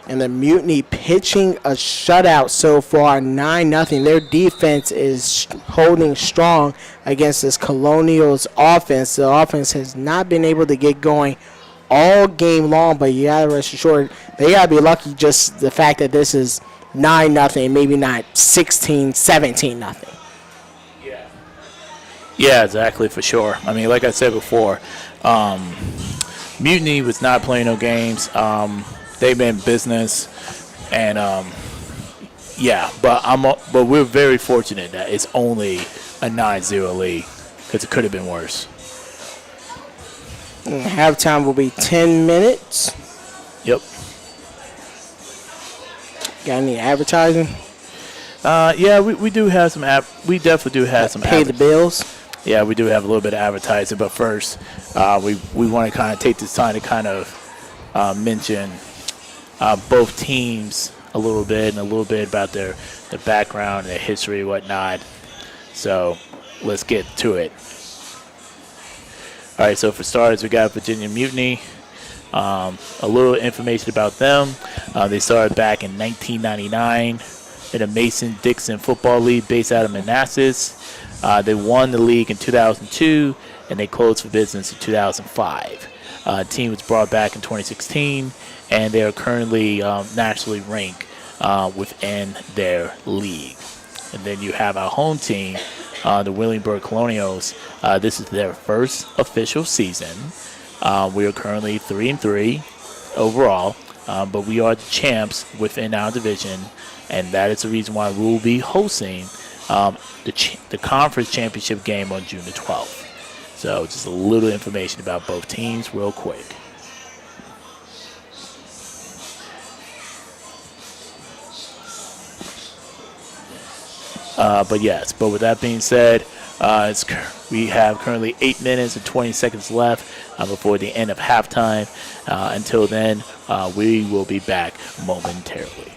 And the Mutiny pitching a shutout so far, 9-0. Their defense is holding strong against this Colonials offense. The offense has not been able to get going all game long, but you gotta rest assured they gotta be lucky just the fact that this is 9-0, maybe not 16, 17-0. Yeah, exactly, for sure. I mean, like I said before, Mutiny was not playing no games. They've been business, and yeah, but we're very fortunate that it's only a 9-0 lead because it could have been worse. And halftime will be 10 minutes. Yep. Got any advertising? Yeah, we do have some we definitely do have some. Pay the bills. Yeah, we do have a little bit of advertising, but first, we want to kind of take this time to kind of mention both teams a little bit and a little bit about their background, their history, whatnot. So let's get to it. All right, so for starters, we got Virginia Mutiny. A little information about them. They started back in 1999 in a Mason-Dixon Football League based out of Manassas. They won the league in 2002, and they closed for business in 2005. The team was brought back in 2016, and they are currently nationally ranked within their league. And then you have our home team, the Williamsburg Colonials. This is their first official season. We are currently 3-3 overall, but we are the champs within our division, and that is the reason why we will be hosting the conference championship game on June the 12th. So just a little information about both teams real quick. But yes, but with that being said, we have currently 8 minutes and 20 seconds left before the end of halftime. Until then, we will be back momentarily.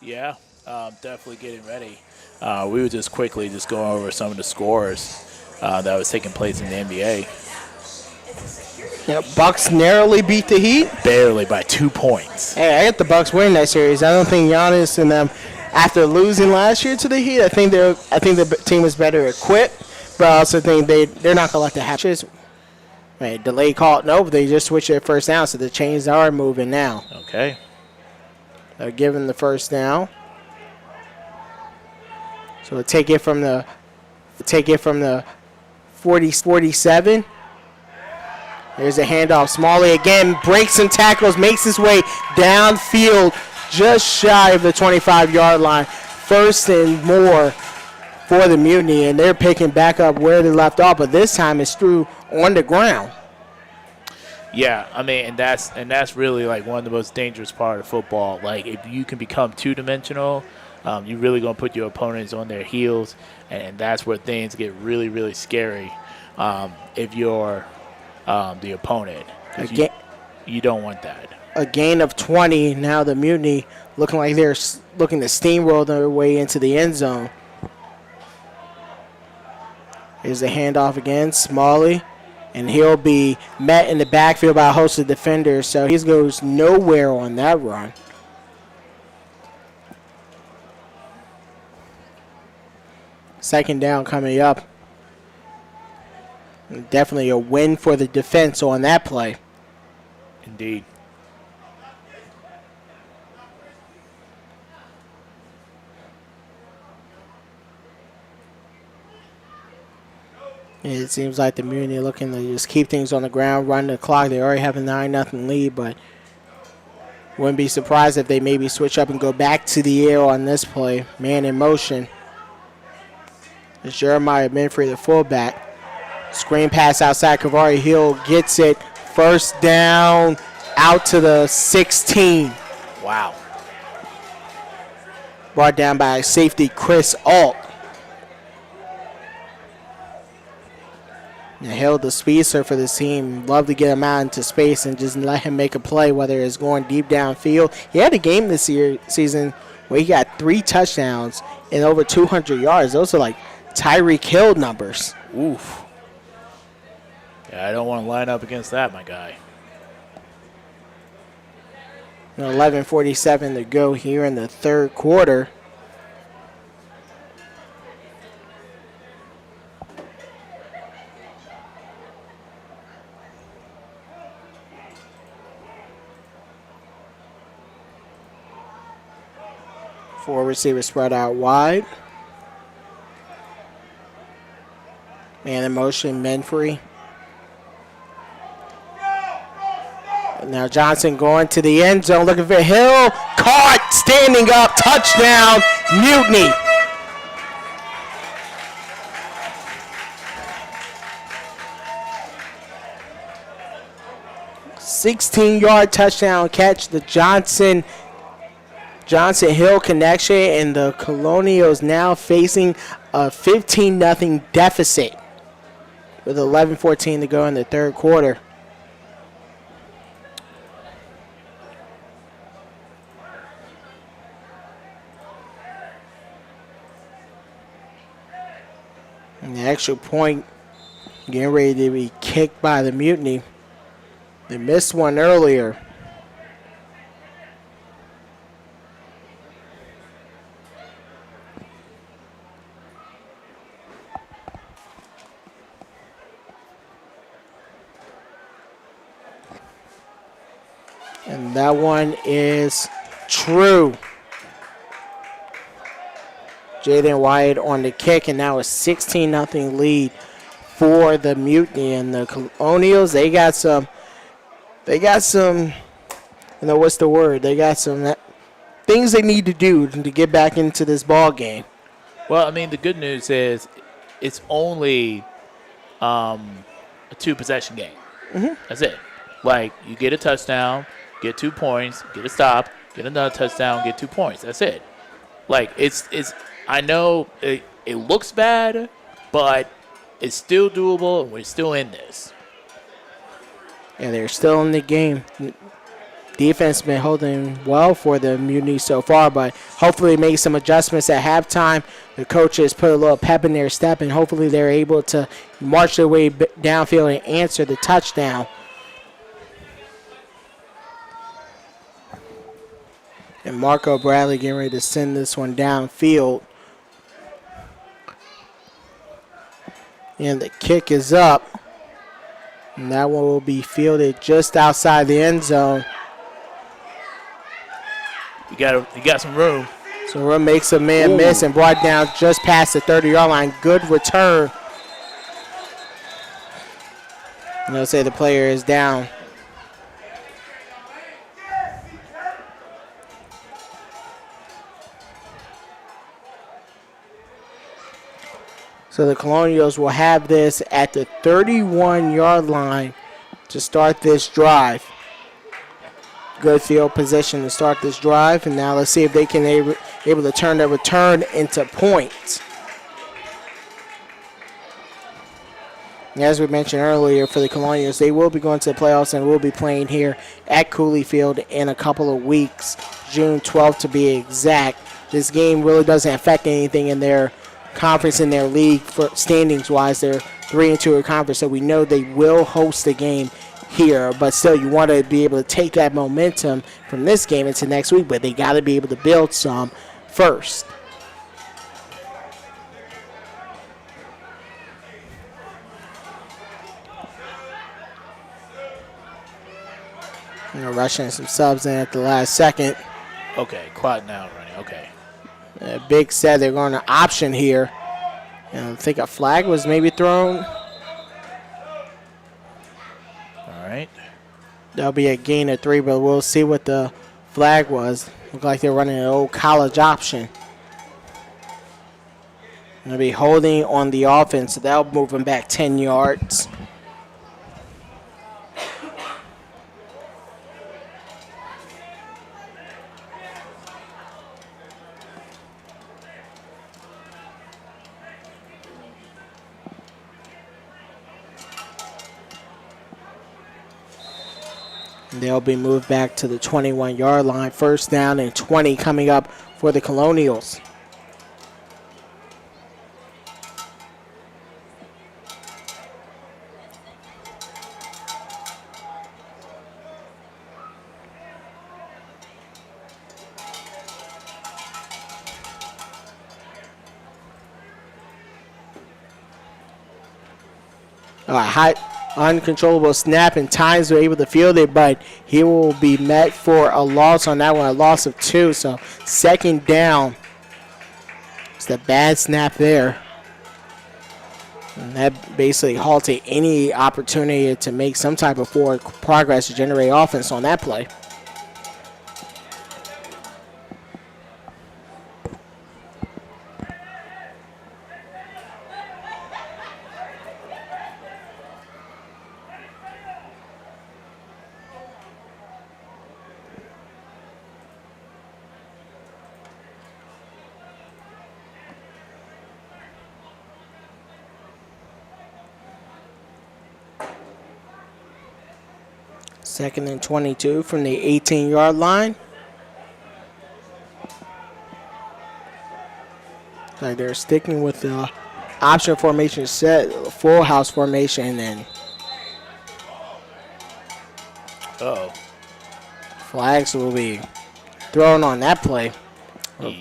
Yeah, definitely getting ready. We were just quickly just going over some of the scores that was taking place in the NBA. Yep, Bucks narrowly beat the Heat. Barely by 2 points. Hey, I got the Bucks winning that series. I don't think Giannis and them, after losing last year to the Heat, I think the team is better equipped, but I also think they're not gonna let the hatches. Right, delay call. Nope, they just switched their first down, so the chains are moving now. Okay. They're giving the first down. So we'll take it from the 47. There's a handoff. Smalley again breaks some tackles, makes his way downfield just shy of the 25-yard line. First and more for the Mutiny, and they're picking back up where they left off, but this time it's through on the ground. Yeah, I mean, and that's really like one of the most dangerous part of football. Like, if you can become two-dimensional, you're really going to put your opponents on their heels, and that's where things get really, really scary if you're the opponent. You don't want that. A gain of 20. Now the Mutiny looking like they're looking to steamroll their way into the end zone. Here's the handoff again, Smalley. And he'll be met in the backfield by a host of defenders, so he goes nowhere on that run. Second down coming up. Definitely a win for the defense on that play. Indeed. It seems like the Mutiny looking to just keep things on the ground, run the clock. They already have a 9-0 lead, but wouldn't be surprised if they maybe switch up and go back to the air on this play. Man in motion. It's Jeremiah Minfrey, the fullback. Screen pass outside. Kavari Hill gets it. First down out to the 16. Wow. Brought down by safety Chris Alt. Hill, the speedster for this team, love to get him out into space and just let him make a play, whether it's going deep downfield. He had a game this season where he got 3 touchdowns and over 200 yards. Those are like Tyreek Hill numbers. Oof. Yeah, I don't want to line up against that, my guy. 11:47 to go here in the third quarter. Four receivers spread out wide. Man in motion, Menfrey. Now Johnson going to the end zone, looking for Hill. Caught, standing up, touchdown, Mutiny. $16-yard touchdown catch, the Johnson-Hill connection, and the Colonials now facing a 15-0 deficit with 11:14 to go in the third quarter. And the extra point getting ready to be kicked by the Mutiny. They missed one earlier. And that one is true. Jaden Wyatt on the kick, and now a 16-0 lead for the Mutiny. And the Colonials, they got some, you know, what's the word? They got some things they need to do to get back into this ball game. Well, I mean, the good news is it's only a 2-possession game. Mm-hmm. That's it. Like, you get a touchdown, get 2 points, get a stop, get another touchdown, get 2 points. That's it. Like, it's. I know it looks bad, but it's still doable, and we're still in this. Yeah, they're still in the game. Defense been holding well for the Mutiny so far, but hopefully make some adjustments at halftime. The coaches put a little pep in their step, and hopefully they're able to march their way downfield and answer the touchdown. And Marco Bradley getting ready to send this one downfield. And the kick is up. And that one will be fielded just outside the end zone. You got some room. So Room makes a man miss and brought down just past the 30-yard line. Good return. And they'll say the player is down. So the Colonials will have this at the 31-yard line to start this drive. Good field position to start this drive. And now let's see if they can able to turn their return into points. And as we mentioned earlier, for the Colonials, they will be going to the playoffs and will be playing here at Cooley Field in a couple of weeks, June 12th to be exact. This game really doesn't affect anything in their conference, in their league for standings wise. They're 3-2 in conference, so we know they will host the game here, but still you want to be able to take that momentum from this game into next week, but they got to be able to build some first. Rushing some subs in at the last second. Okay, quiet now running. Okay. Big said they're going to option here. And I think a flag was maybe thrown. All right. That'll be a gain of 3, but we'll see what the flag was. Look like they're running an old college option. They'll be holding on the offense, so that'll move them back 10 yards. They'll be moved back to the 21-yard line. First down and 20 coming up for the Colonials. High uncontrollable snap, and Tynes were able to field it, but he will be met for a loss on that one, a loss of 2. So second down. It's a bad snap there. And that basically halted any opportunity to make some type of forward progress to generate offense on that play. Second and 22 from the 18-yard line. So they're sticking with the option formation set, full house formation, and flags will be thrown on that play.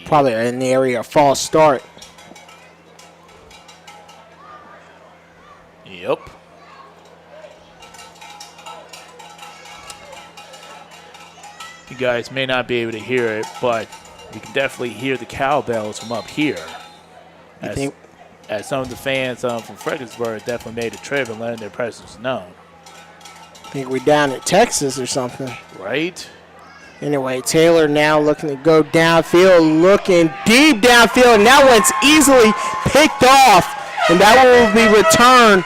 Probably in the area of false start. Yep. You guys may not be able to hear it, but you can definitely hear the cowbells from up here. As some of the fans from Fredericksburg definitely made a trip and letting their presence known. I think we're down at Texas or something. Right? Anyway, Taylor now looking to go downfield, looking deep downfield, and that one's easily picked off, and that one will be returned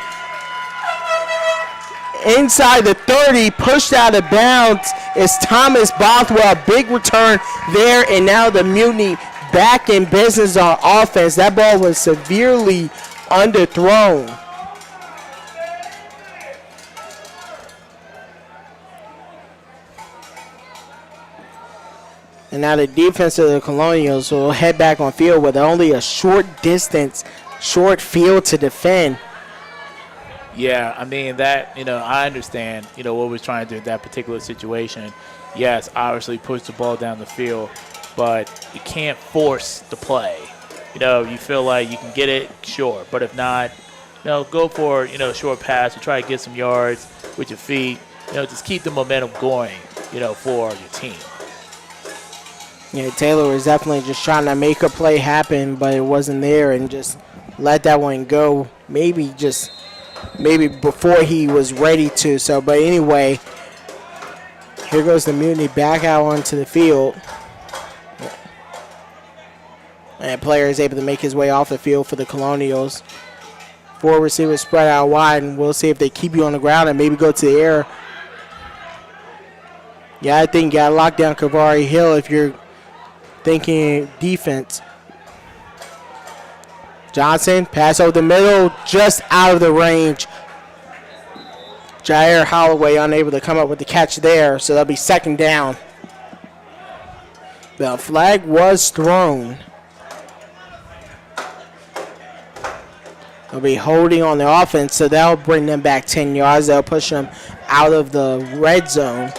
inside the 30, pushed out of bounds is Thomas Bothwell. Big return there, and now the Mutiny back in business on offense. That ball was severely underthrown. And now the defense of the Colonials will head back on field with only a short distance, short field to defend. Yeah, I mean, that, I understand, what we're trying to do in that particular situation. Yes, obviously push the ball down the field, but you can't force the play. You feel like you can get it, sure. But if not, go for, a short pass and try to get some yards with your feet. Just keep the momentum going, for your team. Yeah, Taylor was definitely just trying to make a play happen, but it wasn't there, and just let that one go. Maybe before he was ready to. So, but anyway, here goes the Mutiny back out onto the field. And player is able to make his way off the field for the Colonials. 4 receivers spread out wide, and we'll see if they keep you on the ground and maybe go to the air. Yeah, I think you got to lock down Kavari Hill if you're thinking defense. Johnson, pass over the middle, just out of the range. Jair Holloway unable to come up with the catch there, so that'll be second down. The flag was thrown. They'll be holding on the offense, so that'll bring them back 10 yards. They'll push them out of the red zone.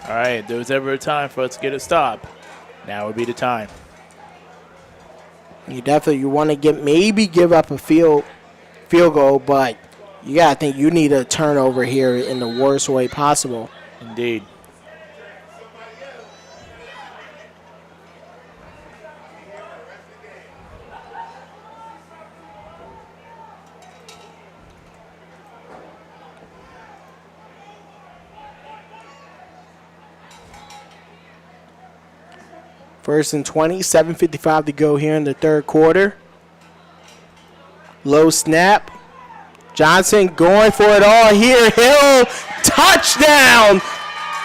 All right, if there was ever a time for us to get a stop, now would be the time. You want to maybe give up a field goal, but you got to think you need a turnover here in the worst way possible. Indeed. First and 20, 7:55 to go here in the third quarter. Low snap. Johnson going for it all here. Hill, touchdown!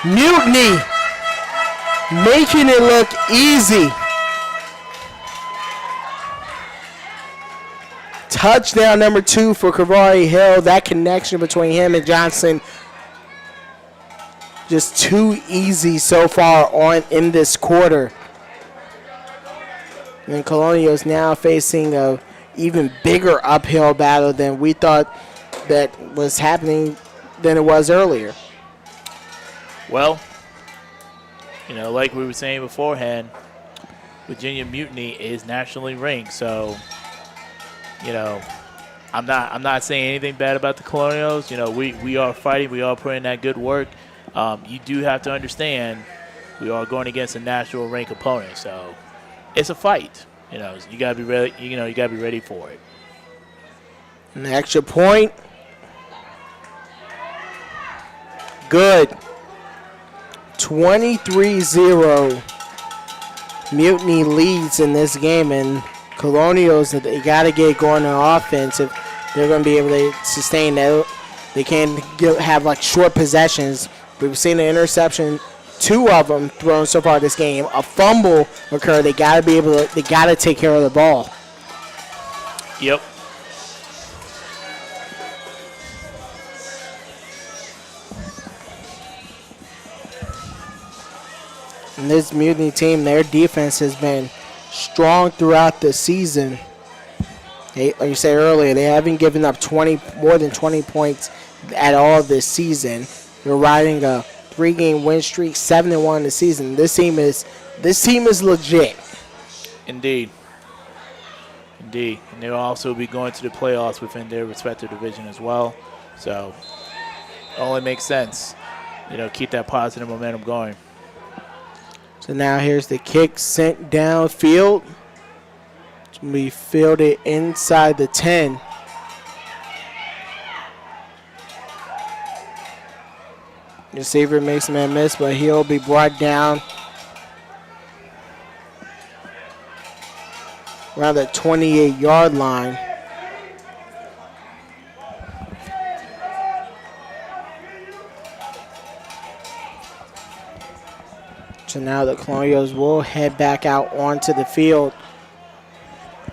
Mutiny, making it look easy. Touchdown number 2 for Kavari Hill. That connection between him and Johnson, just too easy so far on in this quarter. And Colonials now facing a even bigger uphill battle than we thought that was happening than it was earlier. Well, like we were saying beforehand, Virginia Mutiny is nationally ranked, so I'm not saying anything bad about the Colonials. We are fighting, we are putting in that good work. You do have to understand we are going against a national ranked opponent, so it's a fight. You gotta be ready. You gotta be ready for it. An extra point. Good. 23-0. Mutiny leads in this game, and Colonials, they gotta get going on offense if they're gonna be able to sustain that. They can't have like short possessions. We've seen an interception. 2 of them thrown so far this game. A fumble occurred. They got to take care of the ball. Yep. And this Mutiny team, their defense has been strong throughout the season. Like you said earlier, they haven't given up more than 20 points at all this season. They're riding a 3-game win streak, 7-1 this season. This team is legit. Indeed. And they'll also be going to the playoffs within their respective division as well. So it only makes sense, keep that positive momentum going. So now here's the kick sent downfield. It's going to be fielded inside the 10. Receiver makes a man miss, but he'll be brought down around the 28-yard line. So now the Colonials will head back out onto the field,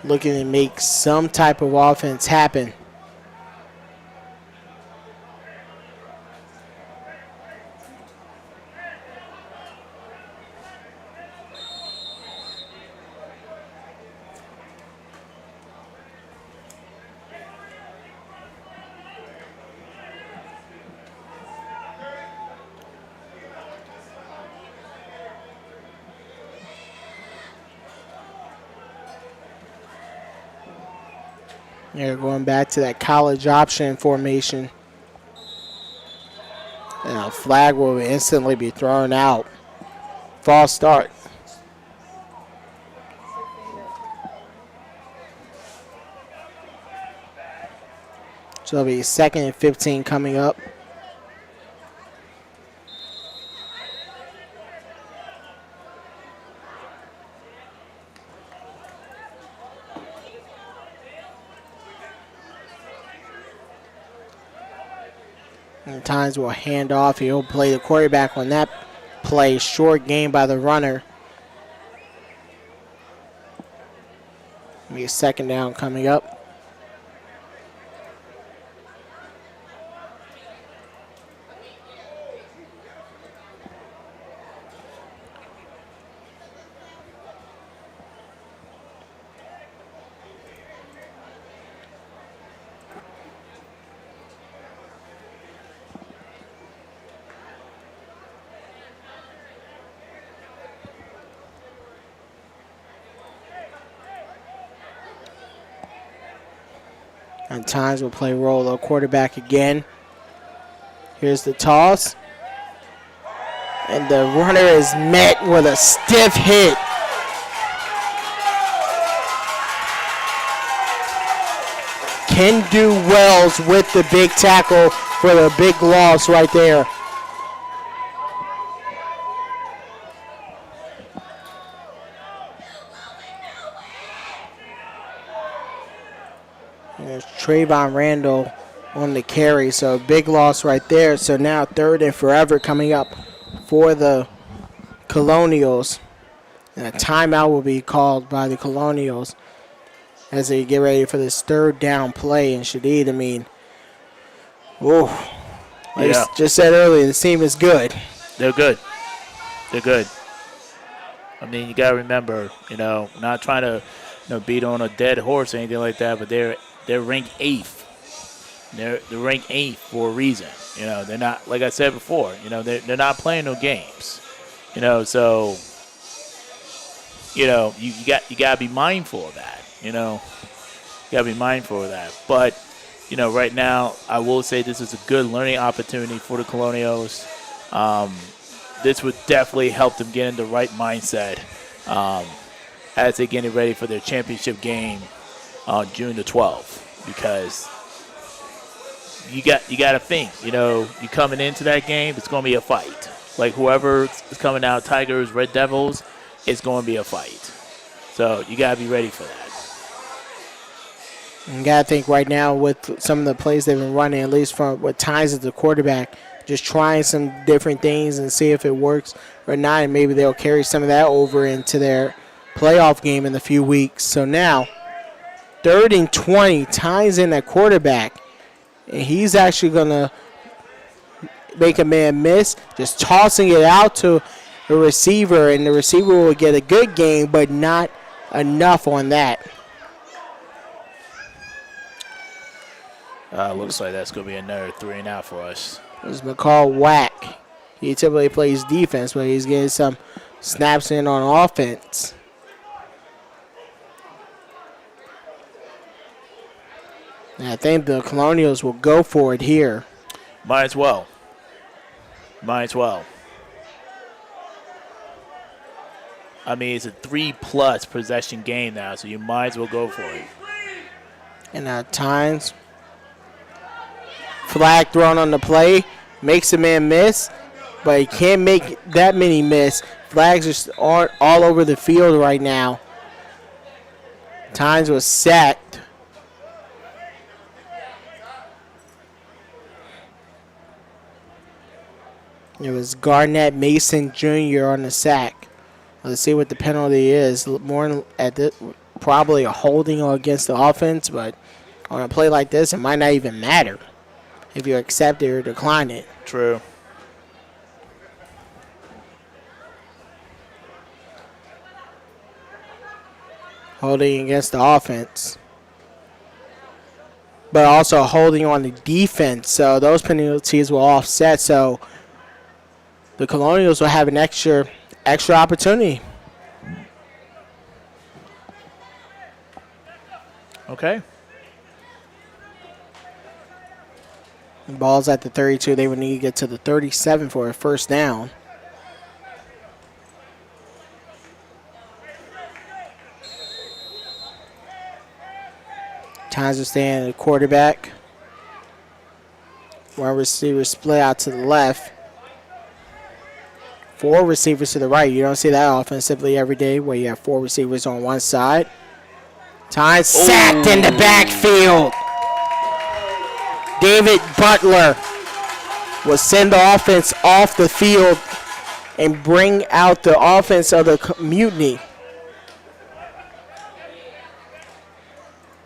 looking to make some type of offense happen. They're going back to that college option formation. And a flag will instantly be thrown out. False start. So it'll be 2nd and 15 coming up. And Times will hand off. He'll play the quarterback on that play. Short game by the runner. Be a 2nd down coming up. And Times will play role of quarterback again. Here's the toss. And the runner is met with a stiff hit. Can do Wells with the big tackle for the big loss right there. There's Trayvon Randall on the carry, so big loss right there. So now 3rd and forever coming up for the Colonials. And a timeout will be called by the Colonials as they get ready for this 3rd down play. And Shadid, I mean, like I just said earlier, the team is good. They're good. They're good. I mean, you got to remember, not trying to beat on a dead horse or anything like that, but they're ranked 8th. They're ranked 8th for a reason. They're not, like I said before, they're not playing no games. So you got to be mindful of that. You got to be mindful of that. But right now, I will say this is a good learning opportunity for the Colonials. This would definitely help them get in the right mindset as they get ready for their championship game on June the 12th. Because you got to think, you coming into that game, it's going to be a fight. Like whoever is coming out, Tigers, Red Devils, it's going to be a fight. So you got to be ready for that. You got to think right now with some of the plays they've been running, at least from what Times as the quarterback, just trying some different things and see if it works or not, and maybe they'll carry some of that over into their playoff game in a few weeks. So now, 3rd and 20, Times in at quarterback, and he's actually going to make a man miss, just tossing it out to the receiver, and the receiver will get a good gain, but not enough on that. Looks like that's going to be another 3 and out for us. This is McCall Wack. He typically plays defense, but he's getting some snaps in on offense. And I think the Colonials will go for it here. Might as well. I mean, it's a 3+ possession game now, so you might as well go for it. And at times, flag thrown on the play, makes a man miss, but he can't make that many miss. Flags just aren't all over the field right now. Times was sacked. It was Garnett Mason Jr. on the sack. Let's see what the penalty is. More at probably a holding against the offense, but on a play like this, it might not even matter if you accept it or decline it. True. Holding against the offense, but also holding on the defense. So those penalties will offset. So the Colonials will have an extra opportunity. Okay. Ball's at the 32. They would need to get to the 37 for a first down. Times are staying at the quarterback. One receiver split out to the left. 4 receivers to the right. You don't see that offensively every day where you have 4 receivers on one side. Time sacked in the backfield. David Butler will send the offense off the field and bring out the offense of the Mutiny.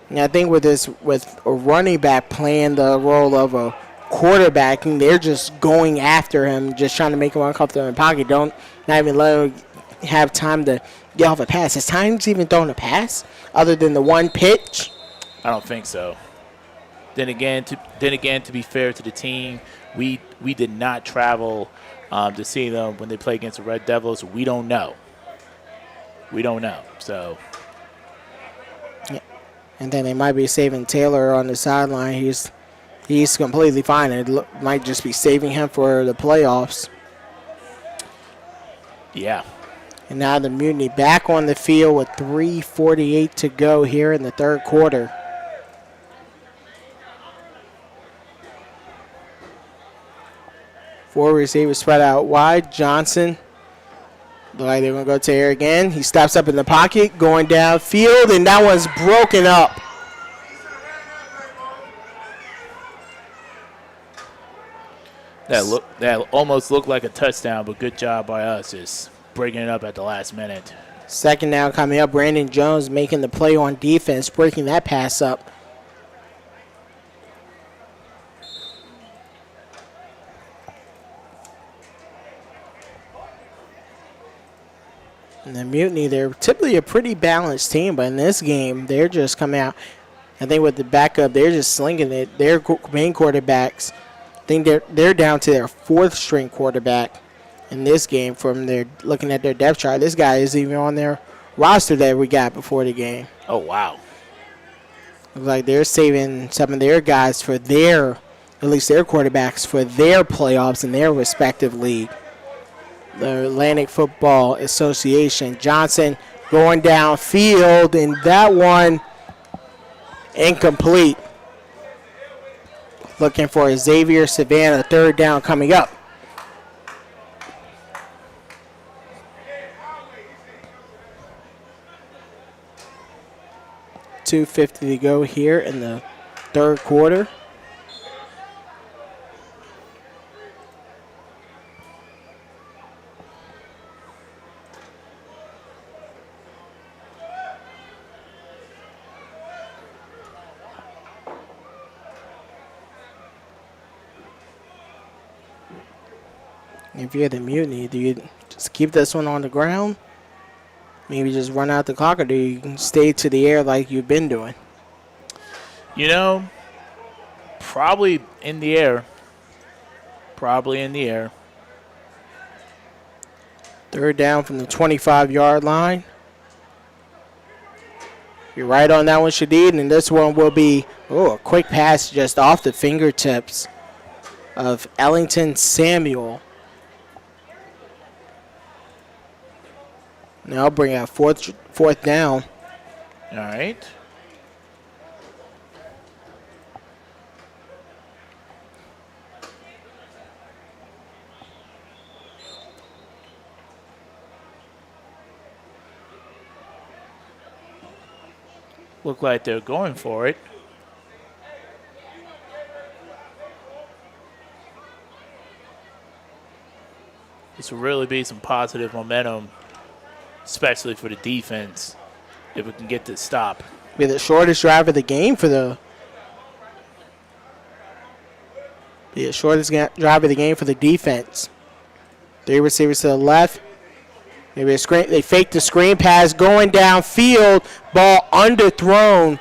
And I think with a running back playing the role of a quarterback, and they're just going after him, just trying to make him uncomfortable in the pocket. Not even let him have time to get off a pass. Has Times even thrown a pass other than the one pitch? I don't think so. Then again, to be fair to the team, we did not travel to see them when they play against the Red Devils. We don't know. So. Yeah. And then they might be saving Taylor on the sideline. He's completely fine. It might just be saving him for the playoffs. Yeah. And now the Mutiny back on the field with 3:48 to go here in the third quarter. Four receivers spread out wide. Johnson, look like they're going to go to air again. He steps up in the pocket, going downfield, and that one's broken up. That almost looked like a touchdown, but good job by us just breaking it up at the last minute. Second down coming up. Brandon Jones making the play on defense, breaking that pass up. And the Mutiny, they're typically a pretty balanced team, but in this game, they're just coming out. I think with the backup, they're just slinging it. Their main quarterbacks, I think they're down to their 4th string quarterback in this game from their looking at their depth chart. This guy isn't even on their roster that we got before the game. Oh, wow. Looks like they're saving some of their guys for at least their quarterbacks, for their playoffs in their respective league. The Atlantic Football Association. Johnson going downfield, and that one incomplete. Looking for Xavier Savannah, third down coming up. $2:50 to go here in the third quarter. If you're the Mutiny, do you just keep this one on the ground? Maybe just run out the clock, or do you stay to the air like you've been doing? You know, probably in the air. Third down from the 25-yard line. You're right on that one, Shadid, and this one will be a quick pass just off the fingertips of Ellington Samuel. Now I'll bring out fourth down. All right. Look like they're going for it. This will really be some positive momentum, especially for the defense, if we can get this stop. Be the shortest drive of the game for the defense. 3 receivers to the left. Maybe a screen. They fake the screen pass going downfield. Ball underthrown.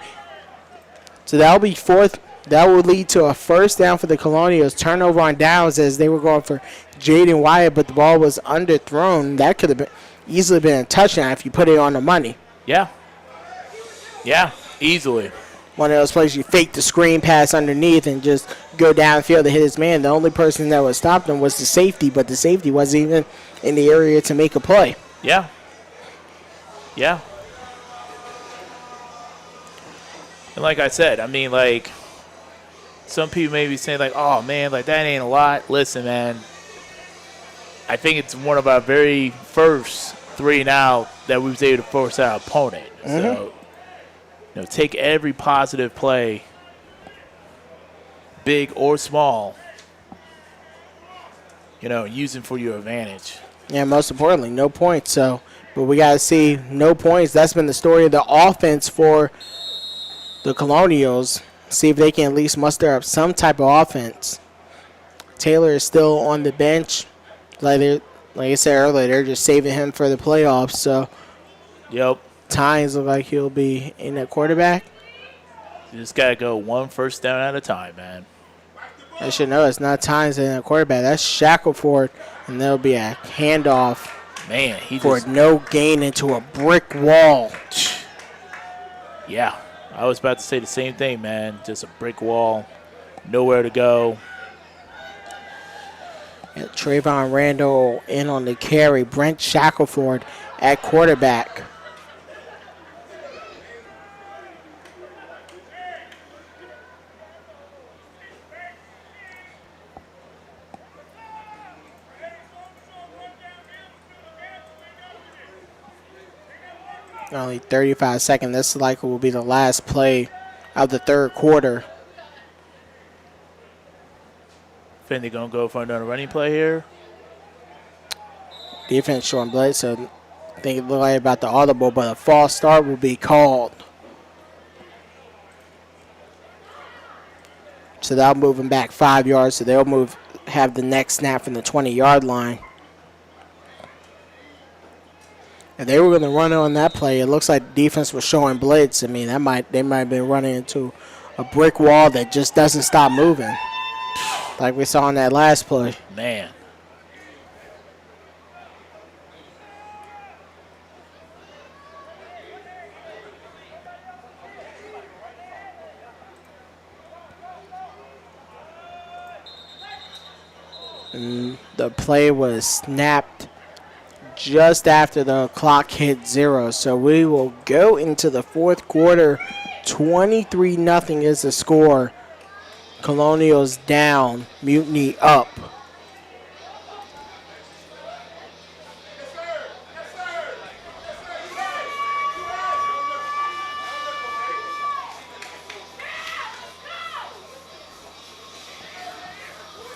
So that'll be fourth. That will lead to a first down for the Colonials. Turnover on downs as they were going for Jaden Wyatt, but the ball was underthrown. That could have easily been a touchdown if you put it on the money. Yeah. Yeah, easily. one of those plays you fake the screen pass underneath and just go downfield to hit his man. The only person that would stop them was the safety, but the safety wasn't even in the area to make a play. Yeah. Yeah. And like I said, I mean, like, some people may be saying, like, oh, man, like, that ain't a lot. Listen, man, I think it's one of our very first 3-and-out that we was able to force our opponent. So, take every positive play, big or small, use it for your advantage. Yeah, most importantly, no points. So, but we got to see no points. That's been the story of the offense for the Colonials. See if they can at least muster up some type of offense. Taylor is still on the bench. Like I said earlier, they're just saving him for the playoffs. So, yep. Tynes look like he'll be in at quarterback. You just got to go one first down at a time, man. I should know it's not Tynes in at quarterback. That's Shackelford, and there'll be a handoff. Man, for no gain into a brick wall. Yeah, I was about to say the same thing, man. Just a brick wall, nowhere to go. Trayvon Randall in on the carry. Brent Shackelford at quarterback. Only 35 seconds. This likely will be the last play of the third quarter. Think they're going to go for another running play here? Defense showing blitz, so I think it looked like about the audible, but a false start will be called. So they'll move him back 5 yards, so they'll have the next snap from the 20-yard line. If they were going to run on that play, it looks like the defense was showing blitz. I mean, they might have been running into a brick wall that just doesn't stop moving, like we saw on that last play. Man. And the play was snapped just after the clock hit 0. So we will go into the fourth quarter. 23-0 is the score. Colonials down, Mutiny up.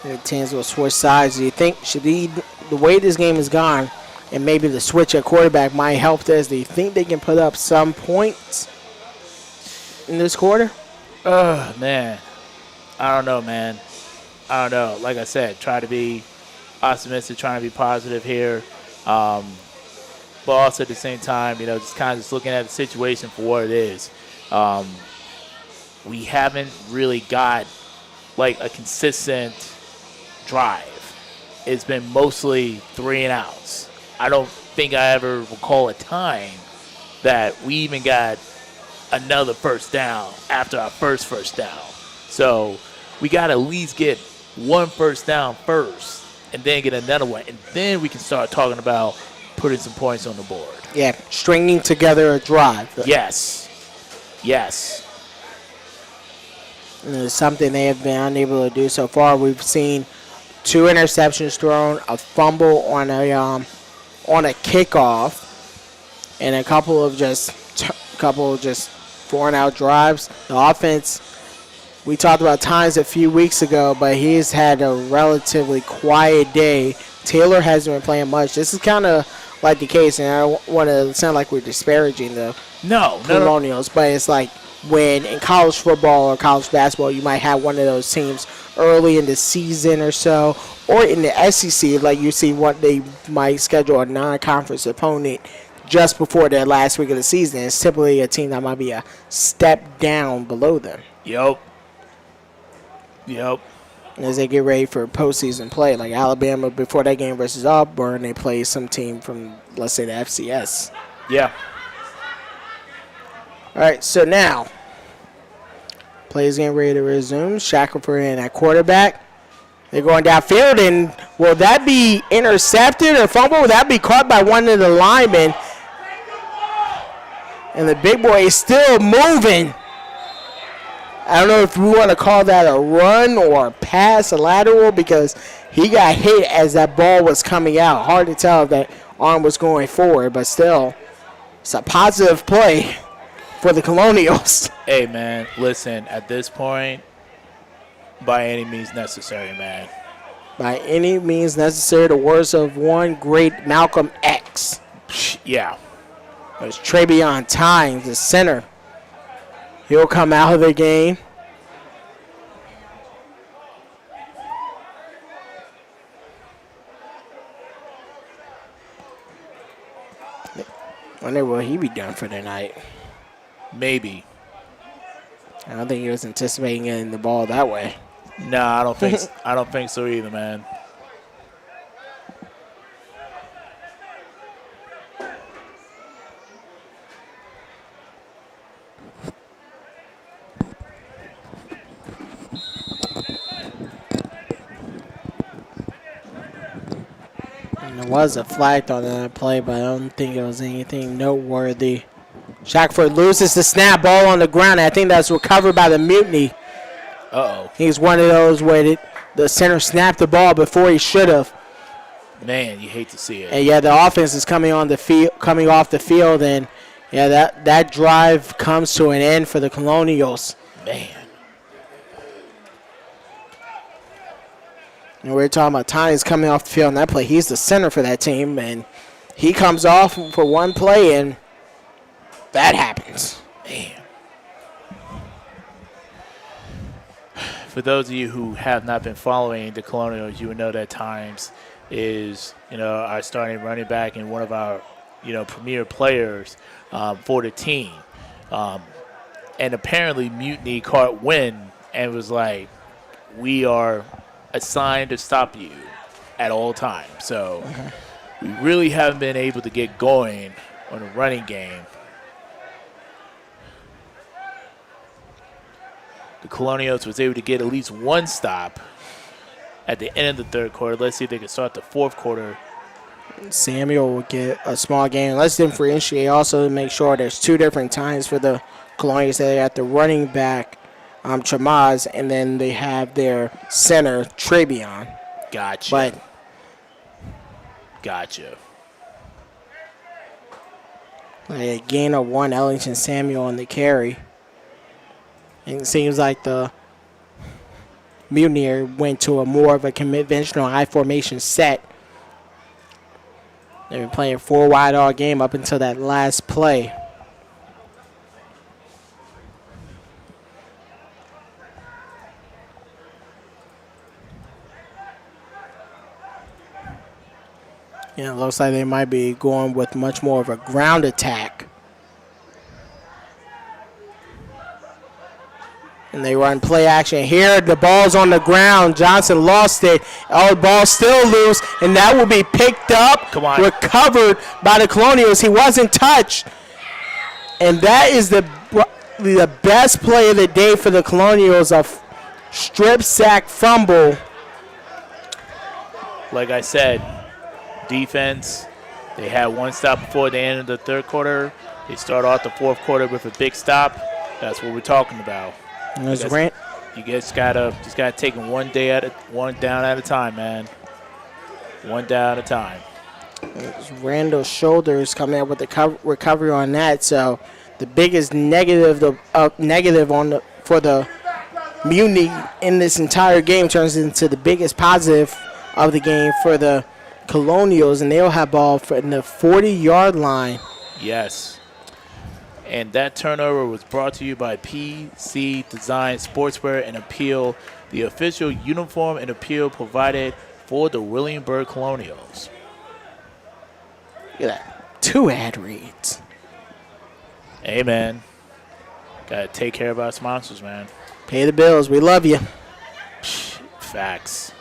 The teams will switch sides. Do you think the way this game has gone, and maybe the switch at quarterback might help this? Do you think they can put up some points in this quarter? Man. I don't know, man. I don't know. Like I said, try to be optimistic, trying to be positive here. But also at the same time, just kind of just looking at the situation for what it is. We haven't really got, like, a consistent drive. It's been mostly 3-and-outs. I don't think I ever recall a time that we even got another first down after our first down. So we got to at least get one first down first and then get another one. And then we can start talking about putting some points on the board. Yeah, stringing together a drive. Yes. Yes. And it's something they have been unable to do so far. We've seen 2 interceptions thrown, a fumble on a kickoff, and a couple of just 4-and-out drives. The offense, we talked about Tynes a few weeks ago, but he's had a relatively quiet day. Taylor hasn't been playing much. This is kind of like the case, and I don't want to sound like we're disparaging the Colonials, but it's like when in college football or college basketball, you might have one of those teams early in the season or so, or in the SEC, like you see what they might schedule a non-conference opponent just before their last week of the season. It's typically a team that might be a step down below them. Yep. As they get ready for postseason play, like Alabama before that game versus Auburn, they play some team from, let's say, the FCS. Yeah. All right, so now Plays getting ready to resume. Shackelford in at quarterback. They're going downfield, and will that be intercepted or fumble? Will that be caught by one of the linemen? And the big boy is still moving. I don't know if we want to call that a run or a pass, a lateral, because he got hit as that ball was coming out. Hard to tell if that arm was going forward, but still, it's a positive play for the Colonials. Hey, man, listen, at this point, by any means necessary, man. By any means necessary, the words of one great Malcolm X. Yeah. There's Travion Tynes, the center. He'll come out of the game. Wonder will he be done for the night. Maybe. I don't think he was anticipating getting the ball that way. No, I don't think so either, man. And there was a flag on that play, but I don't think it was anything noteworthy. Shackford loses the snap, ball on the ground. I think that's recovered by the Mutiny. Uh-oh. He's one of those where the center snapped the ball before he should have. Man, you hate to see it. And yeah, the offense is coming off the field, and yeah, that drive comes to an end for the Colonials. Man. And we're talking about Tynes coming off the field in that play. He's the center for that team, and he comes off for one play, and that happens. Man. For those of you who have not been following the Colonials, you would know that Tynes is, our starting running back and one of our, premier players for the team. And apparently Mutiny caught wind and was like, we are assigned to stop you at all times. So we really haven't been able to get going on the running game. The Colonials was able to get at least one stop at the end of the third quarter. Let's see if they can start the fourth quarter. Samuel will get a small gain. Let's differentiate also to make sure there's two different times for the Colonials. They got the running back, Chamaz, and then they have their center, Travion. Gotcha. Gotcha. A gain of one, Ellington Samuel on the carry. And it seems like the Mutineer went to a more of a conventional high formation set. They've been playing four wide all game up until that last play. It looks like they might be going with much more of a ground attack. And they run play action here. The ball's on the ground. Johnson lost it. Oh, the ball's still loose, and that will be picked up, recovered by the Colonials. He wasn't touched. And that is the best play of the day for the Colonials, a strip sack fumble. Like I said, defense, they had one stop before the end of the third quarter. They start off the fourth quarter with a big stop. That's what we're talking about. You just gotta take it one down at a time, man. One down at a time. Randall's shoulders coming up with the recovery on that. So the biggest negative for the Mutiny in this entire game turns into the biggest positive of the game for the Colonials, and they'll have ball in the 40-yard line. Yes. And that turnover was brought to you by PC Design Sportswear and Appeal, the official uniform and appeal provided for the Williamsburg Colonials. Look at that. 2 ad reads. Hey, man. Got to take care of our sponsors, man. Pay the bills. We love you. Facts.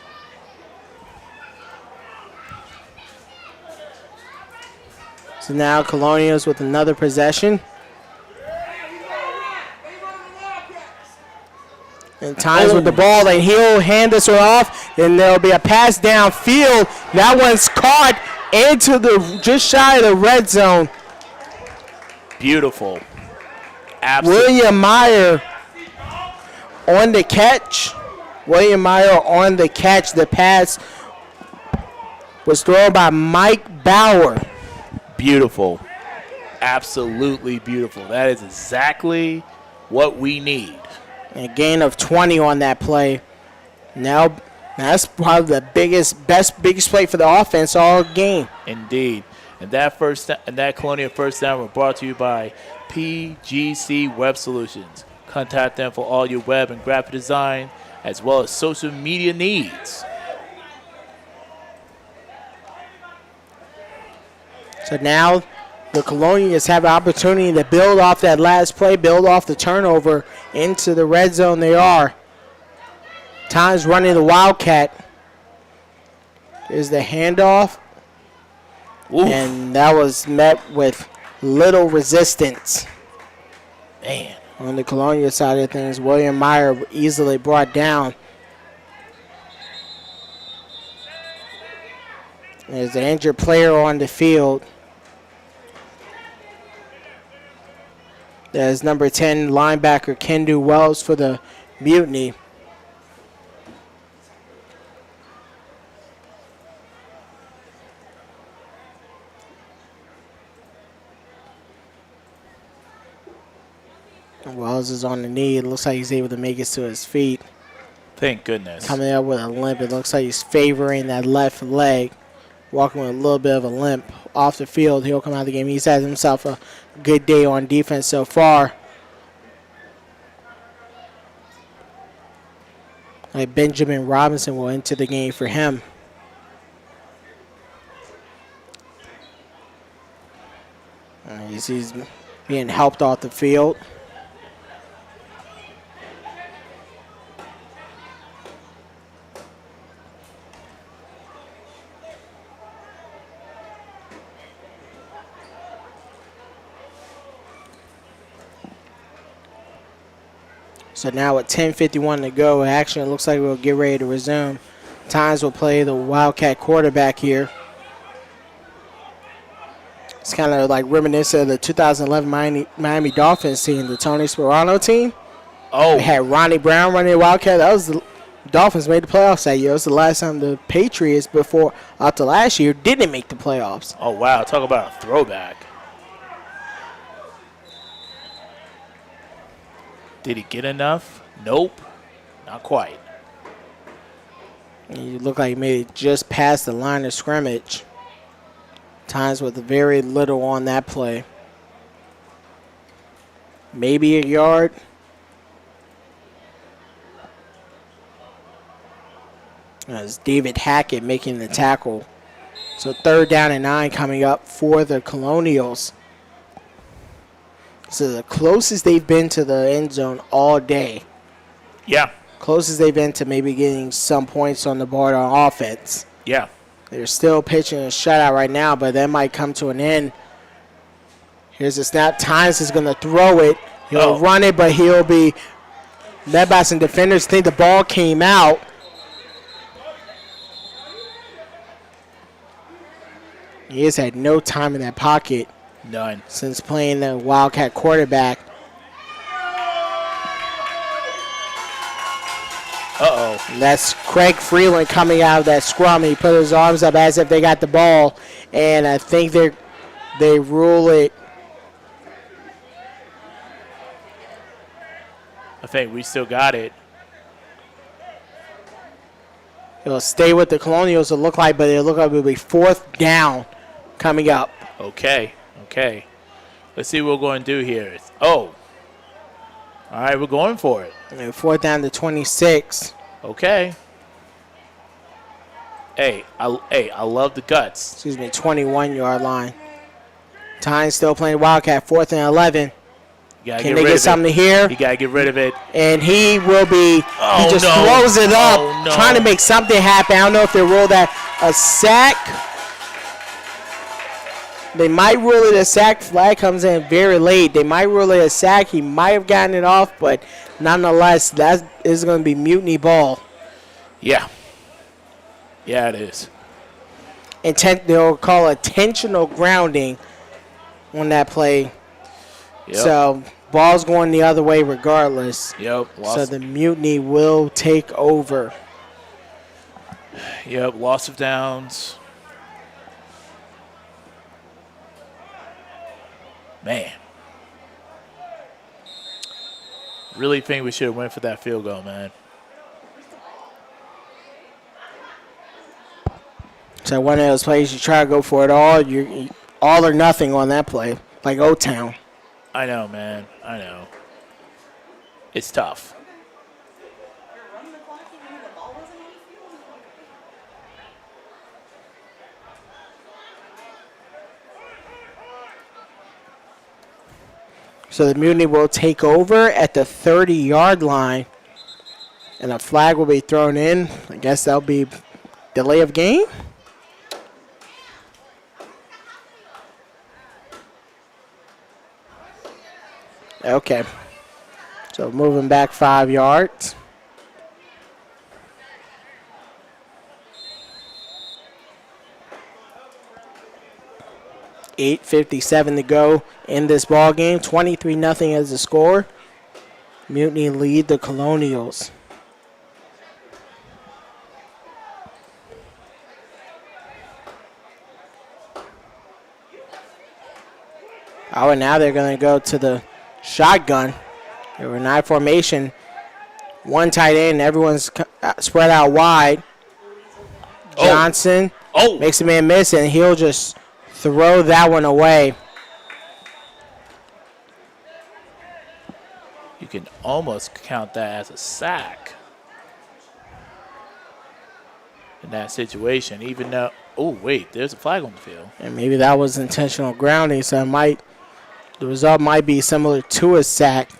So now Colonials with another possession. And Tynes with the ball, and he'll hand this one off, and there'll be a pass downfield. That one's caught into just shy of the red zone. Beautiful. Absolutely. William Meyer on the catch. William Meyer on the catch. The pass was thrown by Mike Bauer. Beautiful. Absolutely beautiful. That is exactly what we need. A gain of 20 on that play. Now, that's probably the biggest play for the offense all game. Indeed. And that Colonial first down was brought to you by PGC Web Solutions. Contact them for all your web and graphic design as well as social media needs. So now the Colonials have an opportunity to build off that last play, build off the turnover into the red zone they are. Tynes running the Wildcat. There's the handoff. Oof. And that was met with little resistance. Man. On the Colonial side of things, William Meyer easily brought down. There's an injured player on the field. There's number 10 linebacker Kendu Wells for the Mutiny. Wells is on the knee. It looks like he's able to make it to his feet. Thank goodness. Coming up with a limp. It looks like he's favoring that left leg. Walking with a little bit of a limp off the field. He'll come out of the game. He's had himself a good day on defense so far. Like Benjamin Robinson will enter the game for him. He's being helped off the field. So now with 10:51 to go, action, it looks like we'll get ready to resume. Tynes will play the Wildcat quarterback here. It's kind of like reminiscent of the 2011 Miami Dolphins team, the Tony Sperano team. Oh. They had Ronnie Brown running the Wildcat. That was the Dolphins made the playoffs that year. It was the last time the Patriots, before after last year, didn't make the playoffs. Oh, wow. Talk about a throwback. Did he get enough? Nope. Not quite. You look like he made it just past the line of scrimmage. Tynes with very little on that play. Maybe a yard. As David Hackett making the tackle. So 3rd down and 9 coming up for the Colonials. So the closest they've been to the end zone all day. Yeah. Closest they've been to maybe getting some points on the board on offense. Yeah. They're still pitching a shutout right now, but that might come to an end. Here's the snap. Tynes is going to throw it. He'll run it, but he'll be led by some defenders. Think the ball came out. He has had no time in that pocket. None. Since playing the Wildcat quarterback. Uh-oh. And that's Craig Freeland coming out of that scrum. He put his arms up as if they got the ball. And I think they rule it. I think we still got it. It'll stay with the Colonials, it'll look like, but it'll look like it'll be 4th down coming up. Okay. Okay. Let's see what we're going to do here. Oh. All right, we're going for it. And 4th down to 26. Okay. Hey, I love the guts. Excuse me, 21-yard line. Tynes still playing Wildcat, 4th and 11. Can they get something here? You got to get rid of it. And he will be, he just throws it up, trying to make something happen. I don't know if they ruled that a sack. They might rule it a sack. Flag comes in very late. They might rule it a sack. He might have gotten it off, but nonetheless, that is going to be mutiny ball. Yeah. Yeah, it is. They'll call intentional grounding on that play. Yep. So ball's going the other way regardless. Yep. So the mutiny will take over. Yep. Loss of downs. Man. Really think we should have went for that field goal, man. So one of those plays you try to go for it all. You all or nothing on that play, like O-Town. I know, man. I know. It's tough. So the mutiny will take over at the 30-yard line, and a flag will be thrown in. I guess that'll be delay of game. Okay. So moving back 5 yards. .8:57 to go in this ball game. 23-0 as the score. Mutiny lead the Colonials. Oh, and now they're going to go to the shotgun. They were in I formation. One tight end. Everyone's spread out wide. Johnson makes a man miss, and he'll just throw that one away. You can almost count that as a sack in that situation, even though, oh, wait, there's a flag on the field. And maybe that was intentional grounding, so the result might be similar to a sack.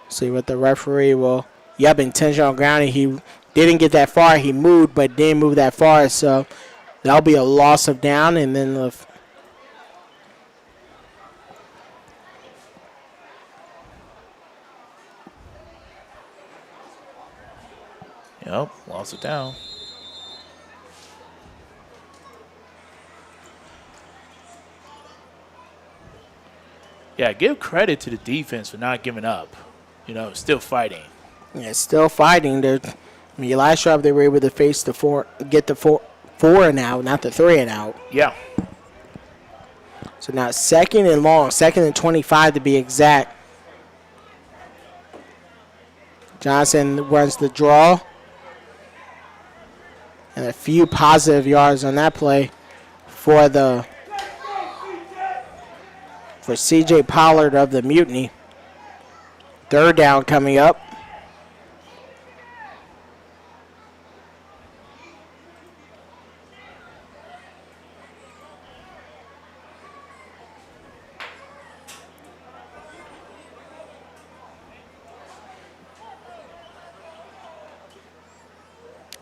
See what the referee will. Yep, intentional grounding. He didn't get that far. He moved, but didn't move that far, so that'll be a loss of down, and then Yep, lost it down. Yeah, give credit to the defense for not giving up. Still fighting. Yeah, still fighting. Last drive they were able to get the four and out, not the 3 and out. Yeah. So now 2nd and long, 2nd and 25 to be exact. Johnson runs the draw. And a few positive yards on that play for C.J. Pollard of the Mutiny. 3rd down coming up.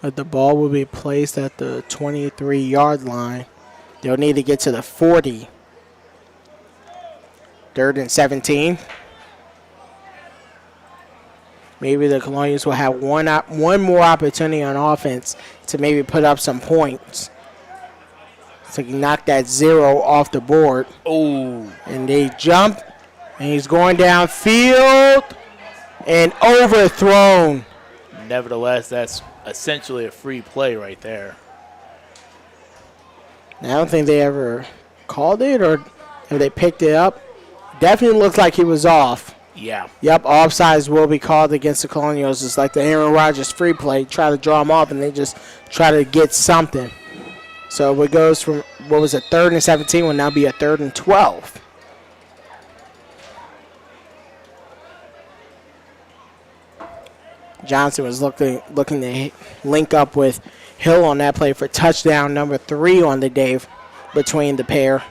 But the ball will be placed at the 23-yard line. They'll need to get to the 40. 3rd and 17. Maybe the Colonials will have one more opportunity on offense to maybe put up some points. So knock that 0 off the board. Oh. And they jump, and he's going downfield and overthrown. Nevertheless, that's essentially a free play right there. I don't think they ever called it, or if they picked it up. Definitely looks like he was off. Yeah. Yep, offsides will be called against the Colonials. It's like the Aaron Rodgers free play. Try to draw him off, and they just try to get something. So it goes from, 3rd and 17 will now be a 3rd and 12. Johnson was looking to link up with Hill on that play for touchdown number 3 on the day between the pair.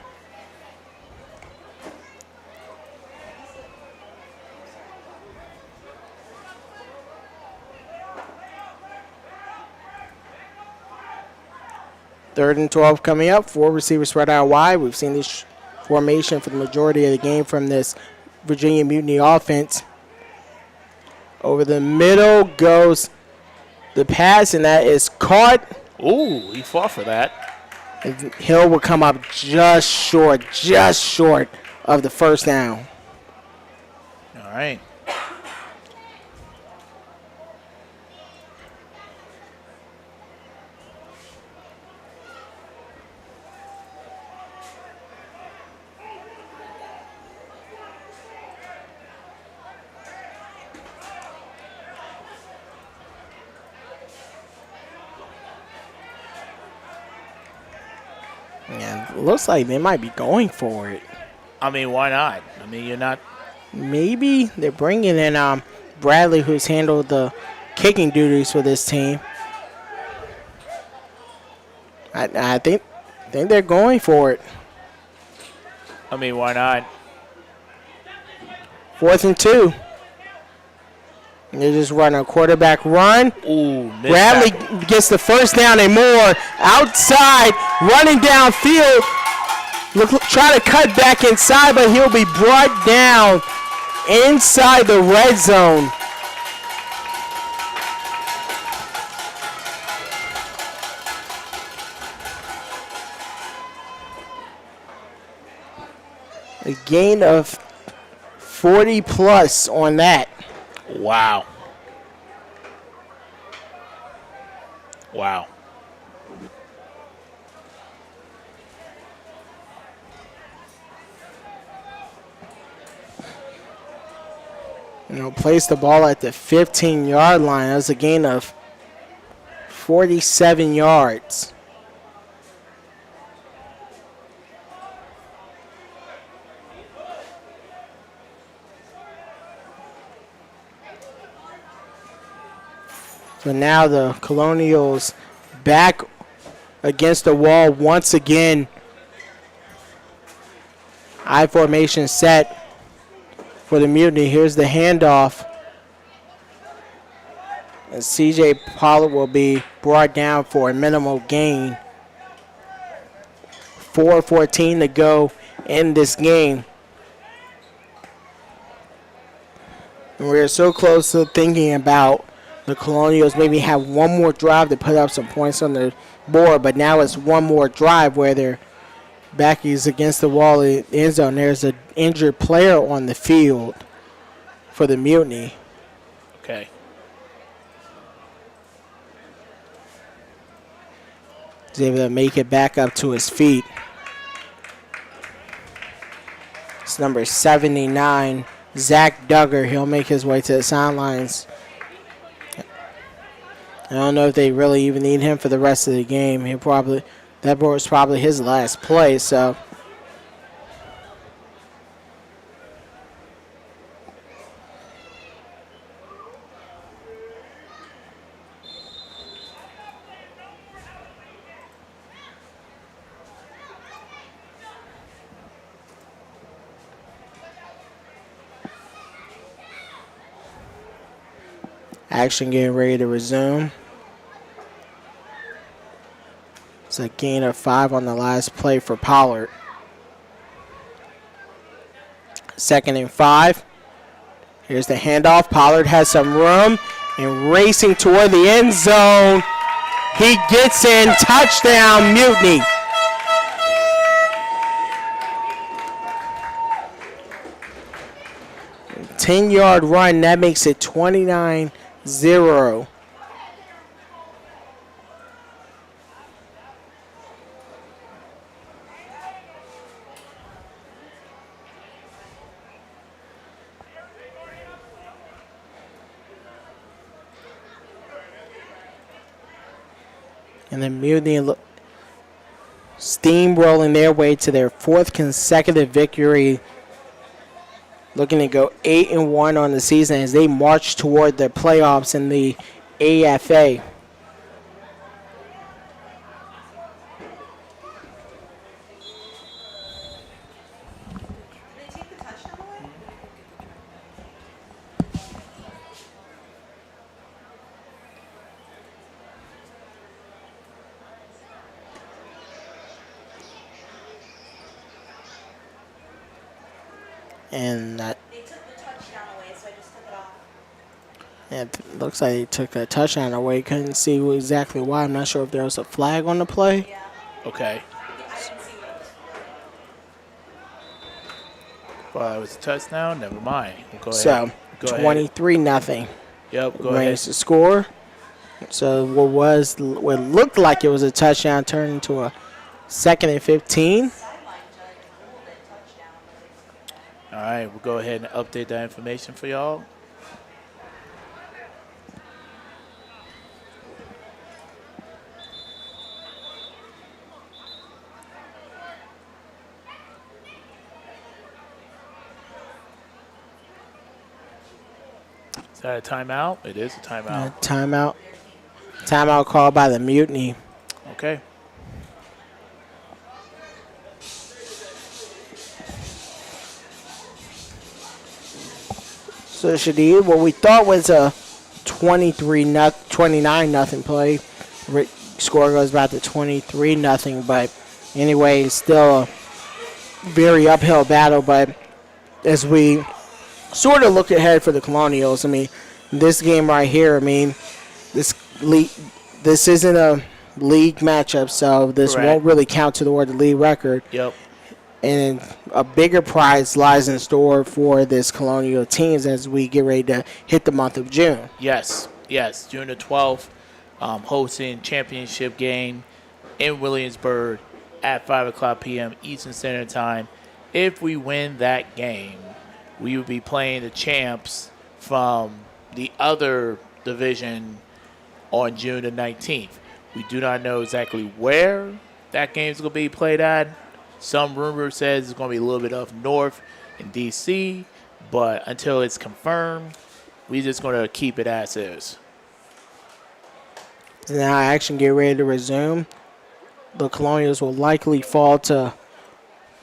Third and 12 coming up. 4 receivers spread out wide. We've seen this formation for the majority of the game from this Virginia Mutiny offense. Over the middle goes the pass, and that is caught. Ooh, he fought for that. And Hill will come up just short of the first down. All right. Yeah, it looks like they might be going for it. I mean, why not? I mean, you're not. Maybe they're bringing in Bradley, who's handled the kicking duties for this team. I think they're going for it. I mean, why not? 4th and 2. And they just run a quarterback run. Ooh, Bradley gets the first down and more. Outside, running downfield. Try to cut back inside, but he'll be brought down inside the red zone. A gain of 40 plus on that. Wow. Wow. Place the ball at the 15-yard line. That's a gain of 47 yards. So now the Colonials back against the wall once again. I formation set for the Mutiny. Here's the handoff. And C.J. Pollard will be brought down for a minimal gain. 4:14 to go in this game. And we're so close to thinking about the Colonials maybe have one more drive to put up some points on the board, but now it's one more drive where their back is against the wall in the end zone. There's an injured player on the field for the Mutiny. Okay. He's able to make it back up to his feet. It's number 79, Zach Duggar. He'll make his way to the sidelines. I don't know if they really even need him for the rest of the game. That was probably his last play, so. Action getting ready to resume. It's a gain of 5 on the last play for Pollard. 2nd and 5. Here's the handoff. Pollard has some room and racing toward the end zone. He gets in. Touchdown, Mutiny. A 10-yard run. That makes it 29-0. And the Mutiny steamrolling their way to their 4th consecutive victory, looking to go 8-1 on the season as they march toward the playoffs in the AFA. And that They took the touchdown away, so I just took it off. it looks like they took a touchdown away. Couldn't see exactly why. I'm not sure if there was a flag on the play. Yeah. Okay. I didn't see what it was. Well, it was a touchdown. Never mind. We'll go So, ahead. Go ahead. 23-0 Yep, go remains ahead. the score. So what looked like it was a touchdown turned into a 2nd and 15. Sideline judge ruled it touchdown. All right, we'll go ahead and update that information for y'all. Is that a timeout? It is a timeout. Timeout. Timeout called by the Mutiny. Okay. So Shadid, what we thought was a 29-0 play. Score goes back to 23-0, but anyway, it's still a very uphill battle. But as we sort of look ahead for the Colonials, I mean, this game right here, I mean, this isn't a league matchup, so this Correct. won't really count toward the league record. Yep. And a bigger prize lies in store for this Colonial teams as we get ready to hit the month of June. Yes. June the 12th, hosting championship game in Williamsburg at 5 o'clock p.m. Eastern Standard Time. If we win that game, we will be playing the champs from the other division on June the 19th. We do not know exactly where that game is going to be played at. Some rumor says it's going to be a little bit up north in D.C., but until it's confirmed, we're just going to keep it as is. Now action get ready to resume. The Colonials will likely fall to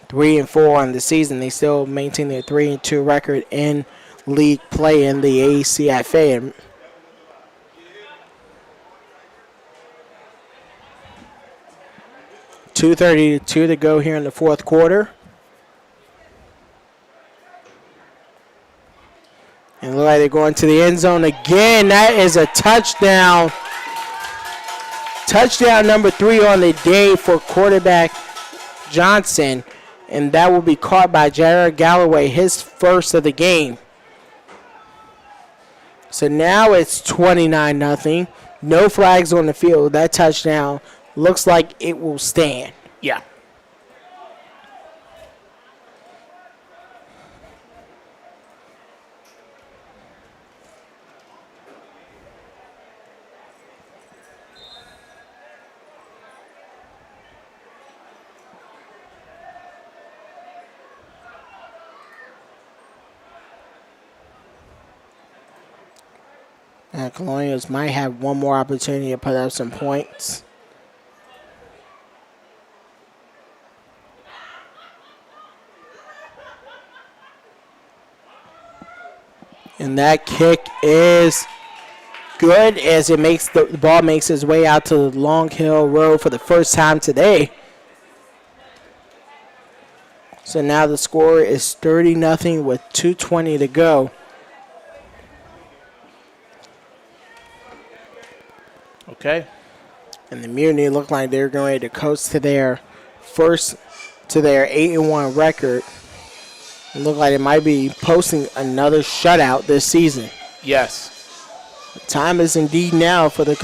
3-4 on the season. They still maintain their 3-2 record in league play in the ACFA. And 2:32 to go here in the fourth quarter. And look like they're going to the end zone again. That is a touchdown. Touchdown number 3 on the day for quarterback Johnson. And that will be caught by Jared Galloway, his first of the game. So now it's 29-0. No flags on the field. That touchdown looks like it will stand. Yeah. Colonials might have one more opportunity to put up some points. And that kick is good as it makes the ball makes its way out to the Long Hill Road for the first time today. So now the score is 30-0 with 2:20 to go. Okay. And the Mutiny look like they're going to coast to their 8-1 record. It look like it might be posting another shutout this season. Yes. Time is indeed now for the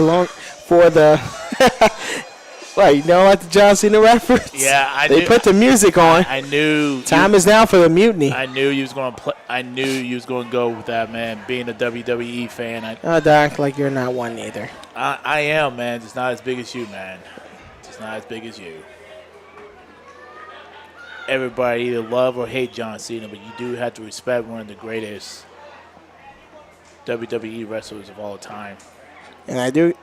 What, you don't like the John Cena reference? Yeah, I They knew, put the music on. I knew. Time is now for the Mutiny. I knew you was going to play. I knew you was going to go with that, man. Being a WWE fan, Don't act like you're not one either. I am, man. Just not as big as you, man. Just not as big as you. Everybody either love or hate John Cena, but you do have to respect one of the greatest WWE wrestlers of all time. And I do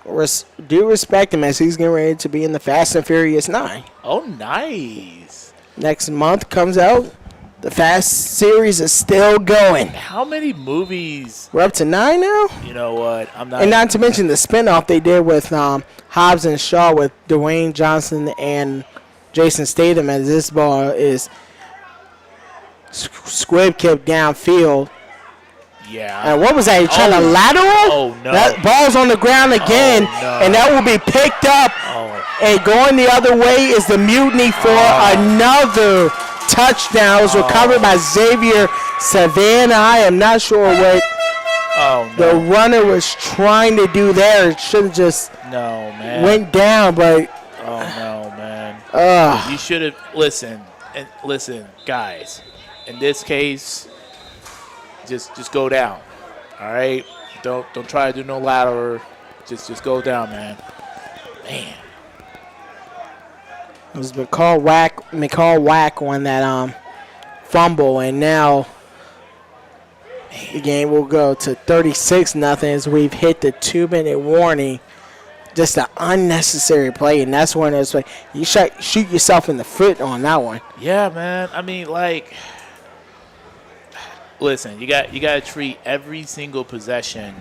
respect him as he's getting ready to be in the Fast and Furious 9. Oh, nice. Next month comes out. The Fast series is still going. How many movies? We're up to 9 now? You know what? I'm not. And not to mention the spinoff they did with Hobbs and Shaw with Dwayne Johnson and Jason Statham, as this ball is Squib kick downfield. Yeah. And what was that? He trying to lateral? Oh, no. That ball's on the ground again, and that will be picked up. And going the other way is the Mutiny for another touchdown. It was recovered by Xavier Savannah. I am not sure what the runner was trying to do there. It should have just went down, but oh no, man. You should have listen, guys. In this case, just go down. All right? Don't try to do no lateral. Just go down, man. Man. It was McCall Wack on that fumble, and now the game will go to 36-0 as we've hit the 2-minute warning. Just an unnecessary play, and that's when it's like you shoot yourself in the foot on that one. Yeah, man. I mean, like, listen, you got to treat every single possession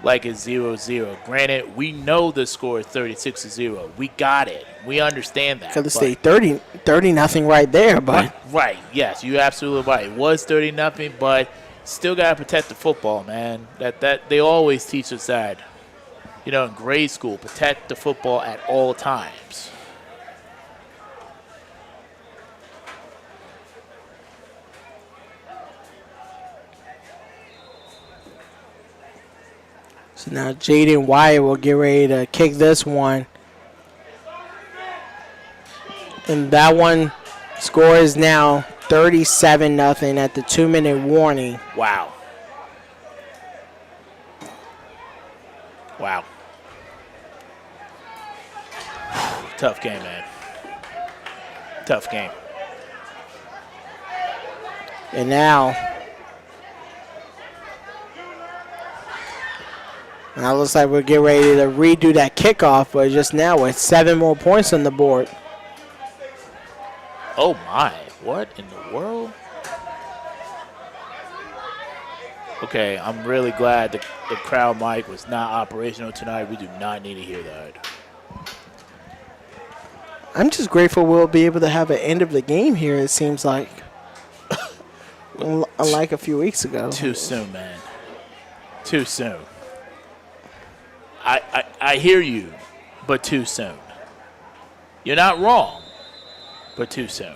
like it's 0-0. Granted, we know the score is 36-0. We got it. We understand that. Could have stayed 30-0 right there, but right. Yes, you're absolutely right. It was 30-0, but still got to protect the football, man. That they always teach us that. You know, in grade school, protect the football at all times. So now Jaden Wyatt will get ready to kick this one. And that one score is now 37-0 at the 2-minute warning. Wow. Tough game, man. Tough game. And now it looks like we're getting ready to redo that kickoff, but just now with 7 more points on the board. Oh, my. What in the world? Okay, I'm really glad the crowd mic was not operational tonight. We do not need to hear that. I'm just grateful we'll be able to have an end of the game here, it seems like. Unlike a few weeks ago. Too soon, man. Too soon. I hear you, but too soon. You're not wrong, but too soon.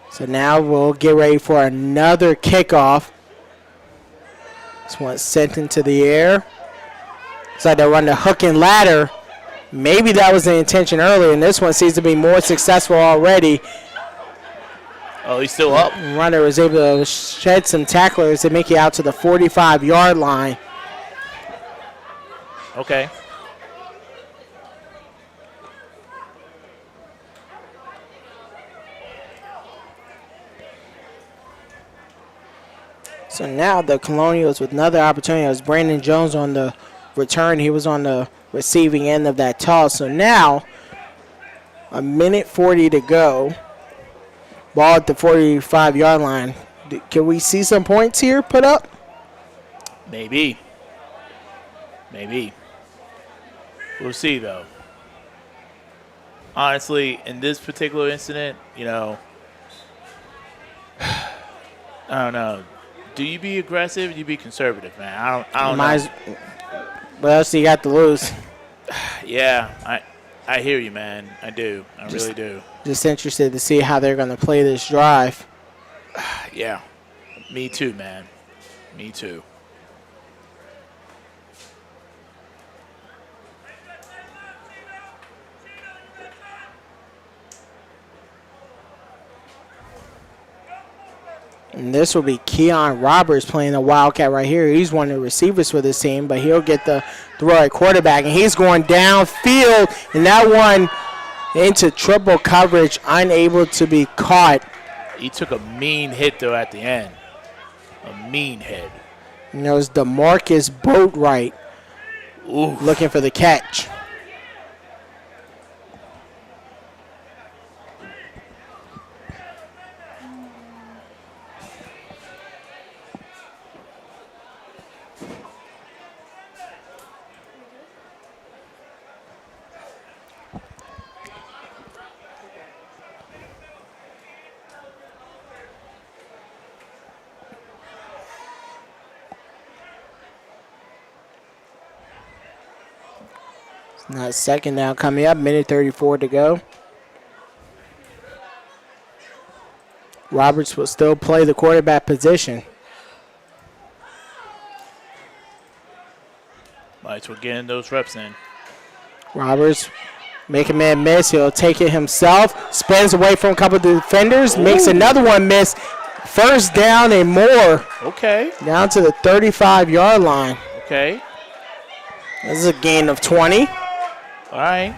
So now we'll get ready for another kickoff. This one's sent into the air. It's like they run the hook and ladder. Maybe that was the intention earlier, and this one seems to be more successful already. Oh, he's still up. Runner was able to shed some tacklers to make it out to the 45-yard line. Okay. So now the Colonials with another opportunity. It was Brandon Jones on the return. He was on the receiving end of that toss. So now, 1:40 to go. Ball at the 45-yard line. Can we see some points here put up? Maybe. We'll see, though. Honestly, in this particular incident, you know, I don't know. Do you be aggressive or do you be conservative, man? I don't know. What else do you got to lose? Yeah, I hear you, man. I do. I really do. Just interested to see how they're going to play this drive. Yeah. Me too, man. Me too. And this will be Keon Roberts playing the Wildcat right here. He's one of the receivers for this team, but he'll get the throw at quarterback. And he's going downfield, and that one into triple coverage, unable to be caught. He took a mean hit, though, at the end. A mean hit. And it was DeMarcus Boatwright looking for the catch. Now second down coming up, minute 34 to go. Roberts will still play the quarterback position. Might as well getting those reps in. Roberts make a man miss. He'll take it himself. Spins away from a couple of defenders. Makes another one miss. First down and more. Okay. Down to the 35-yard line. Okay. This is a gain of 20. All right.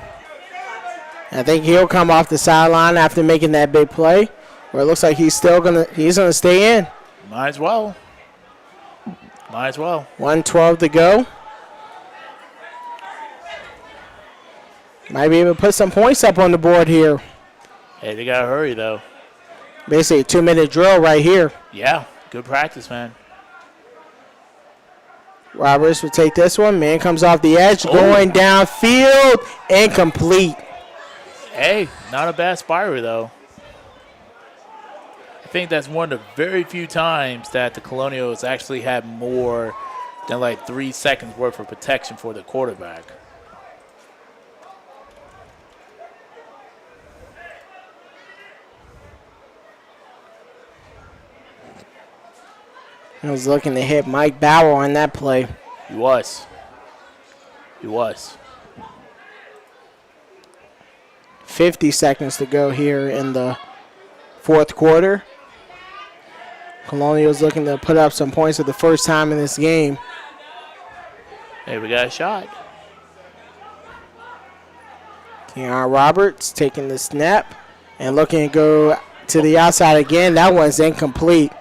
I think he'll come off the sideline after making that big play. Or it looks like he's gonna stay in. Might as well. Might as well. 1:12 to go. Might be able to put some points up on the board here. Hey, they gotta hurry though. Basically a 2-minute drill right here. Yeah, good practice, man. Roberts will take this one. Man comes off the edge, going downfield, incomplete. Hey, not a bad spiral though. I think that's one of the very few times that the Colonials actually had more than like 3 seconds worth of protection for the quarterback. He was looking to hit Mike Bauer on that play. He was. He was. 50 seconds to go here in the fourth quarter. Colonials looking to put up some points for the first time in this game. Hey, we got a shot. Keon Roberts taking the snap and looking to go to the outside again. That one's incomplete.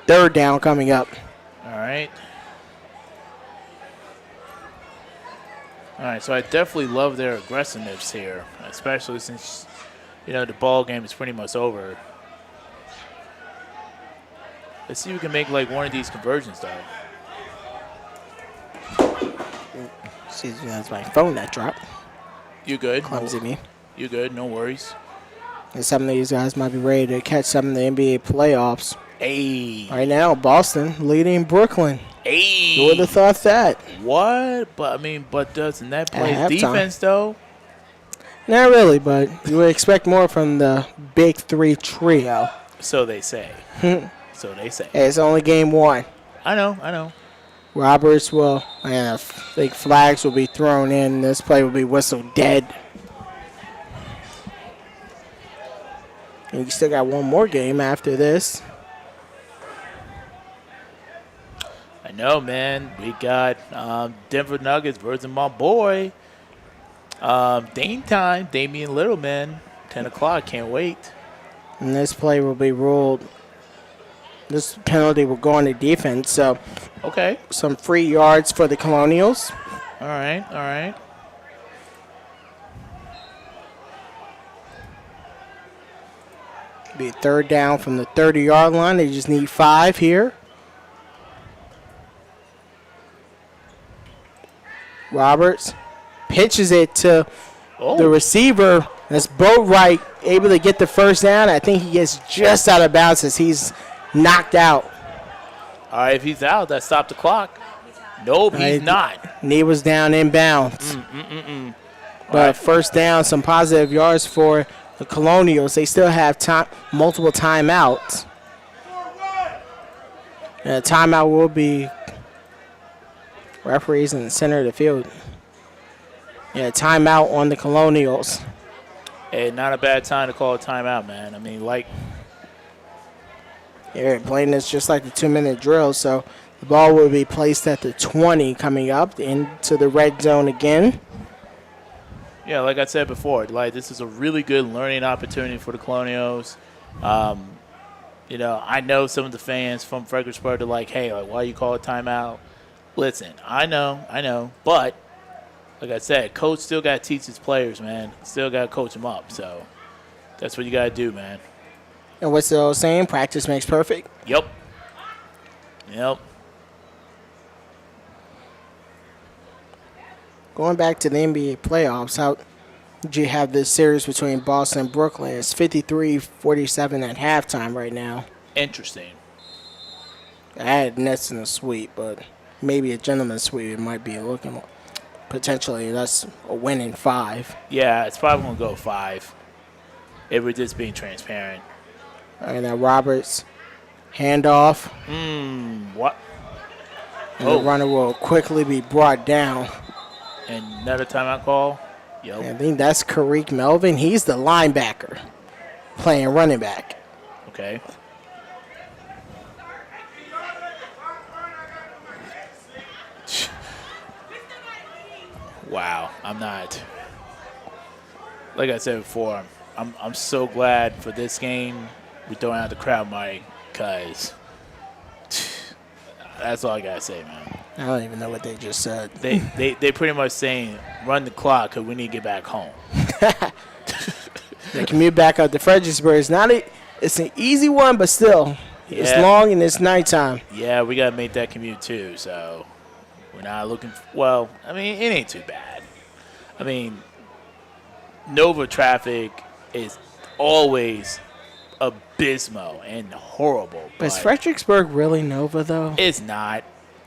Third down coming up. All right. All right, so I definitely love their aggressiveness here, especially since, you know, the ball game is pretty much over. Let's see if we can make like one of these conversions, though. Excuse me, that's my phone that dropped. You good? Clumsy me. You good? No worries. And some of these guys might be ready to catch some of the NBA playoffs. Hey. Right now, Boston leading Brooklyn. Hey. Who would have thought that? What? But doesn't that play At halftime. defense, though? Not really, but you would expect more from the big three trio. So they say. So they say. Hey, it's only game one. I know. Roberts will, and I think flags will be thrown in. This play will be whistled dead. And you still got one more game after this. I know, man. We got Denver Nuggets versus my boy. Dame time. Damian Little, man. 10 o'clock. Can't wait. And this play will be ruled. This penalty will go on the defense. So, Okay. some free yards for the Colonials. All right. Be a third down from the 30-yard line. They just need 5 here. Roberts pitches it to the receiver. That's Boatwright able to get the first down. I think he gets just out of bounds as he's knocked out. All right, if he's out, that stopped the clock. Nope, he's not. Knee was down inbounds. But first down, some positive yards for the Colonials. They still have multiple timeouts. And a timeout will be referees in the center of the field. Yeah, timeout on the Colonials. Hey, not a bad time to call a timeout, man. I mean, like. They're playing this just like the 2-minute drill, so the ball will be placed at the 20 coming up into the red zone again. Yeah, like I said before, like this is a really good learning opportunity for the Colonials. You know, I know some of the fans from Fredericksburg are like, hey, like, why you call a timeout? Listen, I know, but like I said, coach still got to teach his players, man. Still got to coach them up, so that's what you got to do, man. And what's the old saying? Practice makes perfect. Yep. Going back to the NBA playoffs, how did you have this series between Boston and Brooklyn? It's 53-47 at halftime right now. Interesting. I had Nets in the sweep, but maybe a gentleman's sweep. It might be looking potentially that's a win in 5. Yeah, it's probably going to go 5. If we're just being transparent. All right, now Roberts, handoff. What? And the runner will quickly be brought down. And another timeout call. Yep. I think that's Kareem Melvin. He's the linebacker playing running back. Okay. Wow, I'm not. Like I said before, I'm so glad for this game we don't have the crowd money, because that's all I gotta say, man. I don't even know what they just said. They pretty much saying run the clock because we need to get back home. The commute back up to Fredericksburg is it's an easy one, but still, it's Yeah. long and it's nighttime. Yeah, we gotta make that commute too. So we're not looking. Well, I mean, it ain't too bad. I mean, Nova traffic is always abysmal and horrible. But is Fredericksburg really Nova, though? It's not.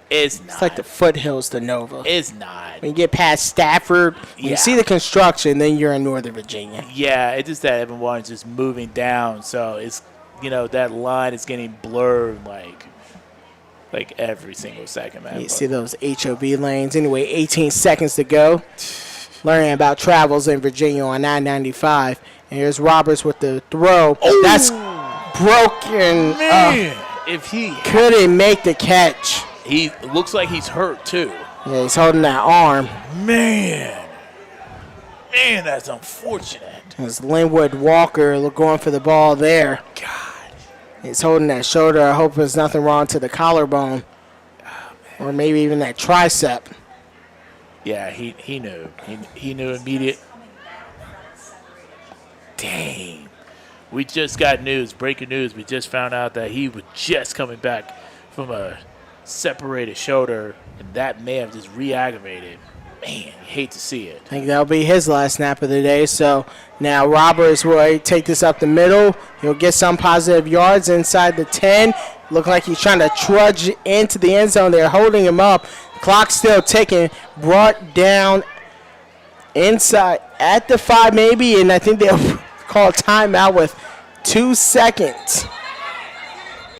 It's not. It's like the foothills to Nova. It's not. When you get past Stafford, when you see the construction, then you're in Northern Virginia. Yeah, it's just that everyone's just moving down, so it's that line is getting blurred like every single second, man. You see those HOV lanes. Anyway, 18 seconds to go. Learning about travels in Virginia on 995. And here's Roberts with the throw. Oh! That's broken. Man, if he Couldn't make the catch. he looks like he's hurt too. Yeah, he's holding that arm. Man, that's unfortunate. It's Linwood Walker going for the ball there. God, He's holding that shoulder. I hope there's nothing wrong to the collarbone. Or maybe even that tricep. yeah, he knew. He knew immediate. Dang. We just got news, breaking news. We just found out that he was just coming back from a separated shoulder, and that may have just re-aggravated. Man, hate to see it. I think that'll be his last snap of the day. So now Roberts will take this up the middle. He'll get some positive yards inside the 10. Look like he's trying to trudge into the end zone. They're holding him up. Clock still ticking. Brought down inside at the 5 maybe, and I think they'll call timeout with 2 seconds.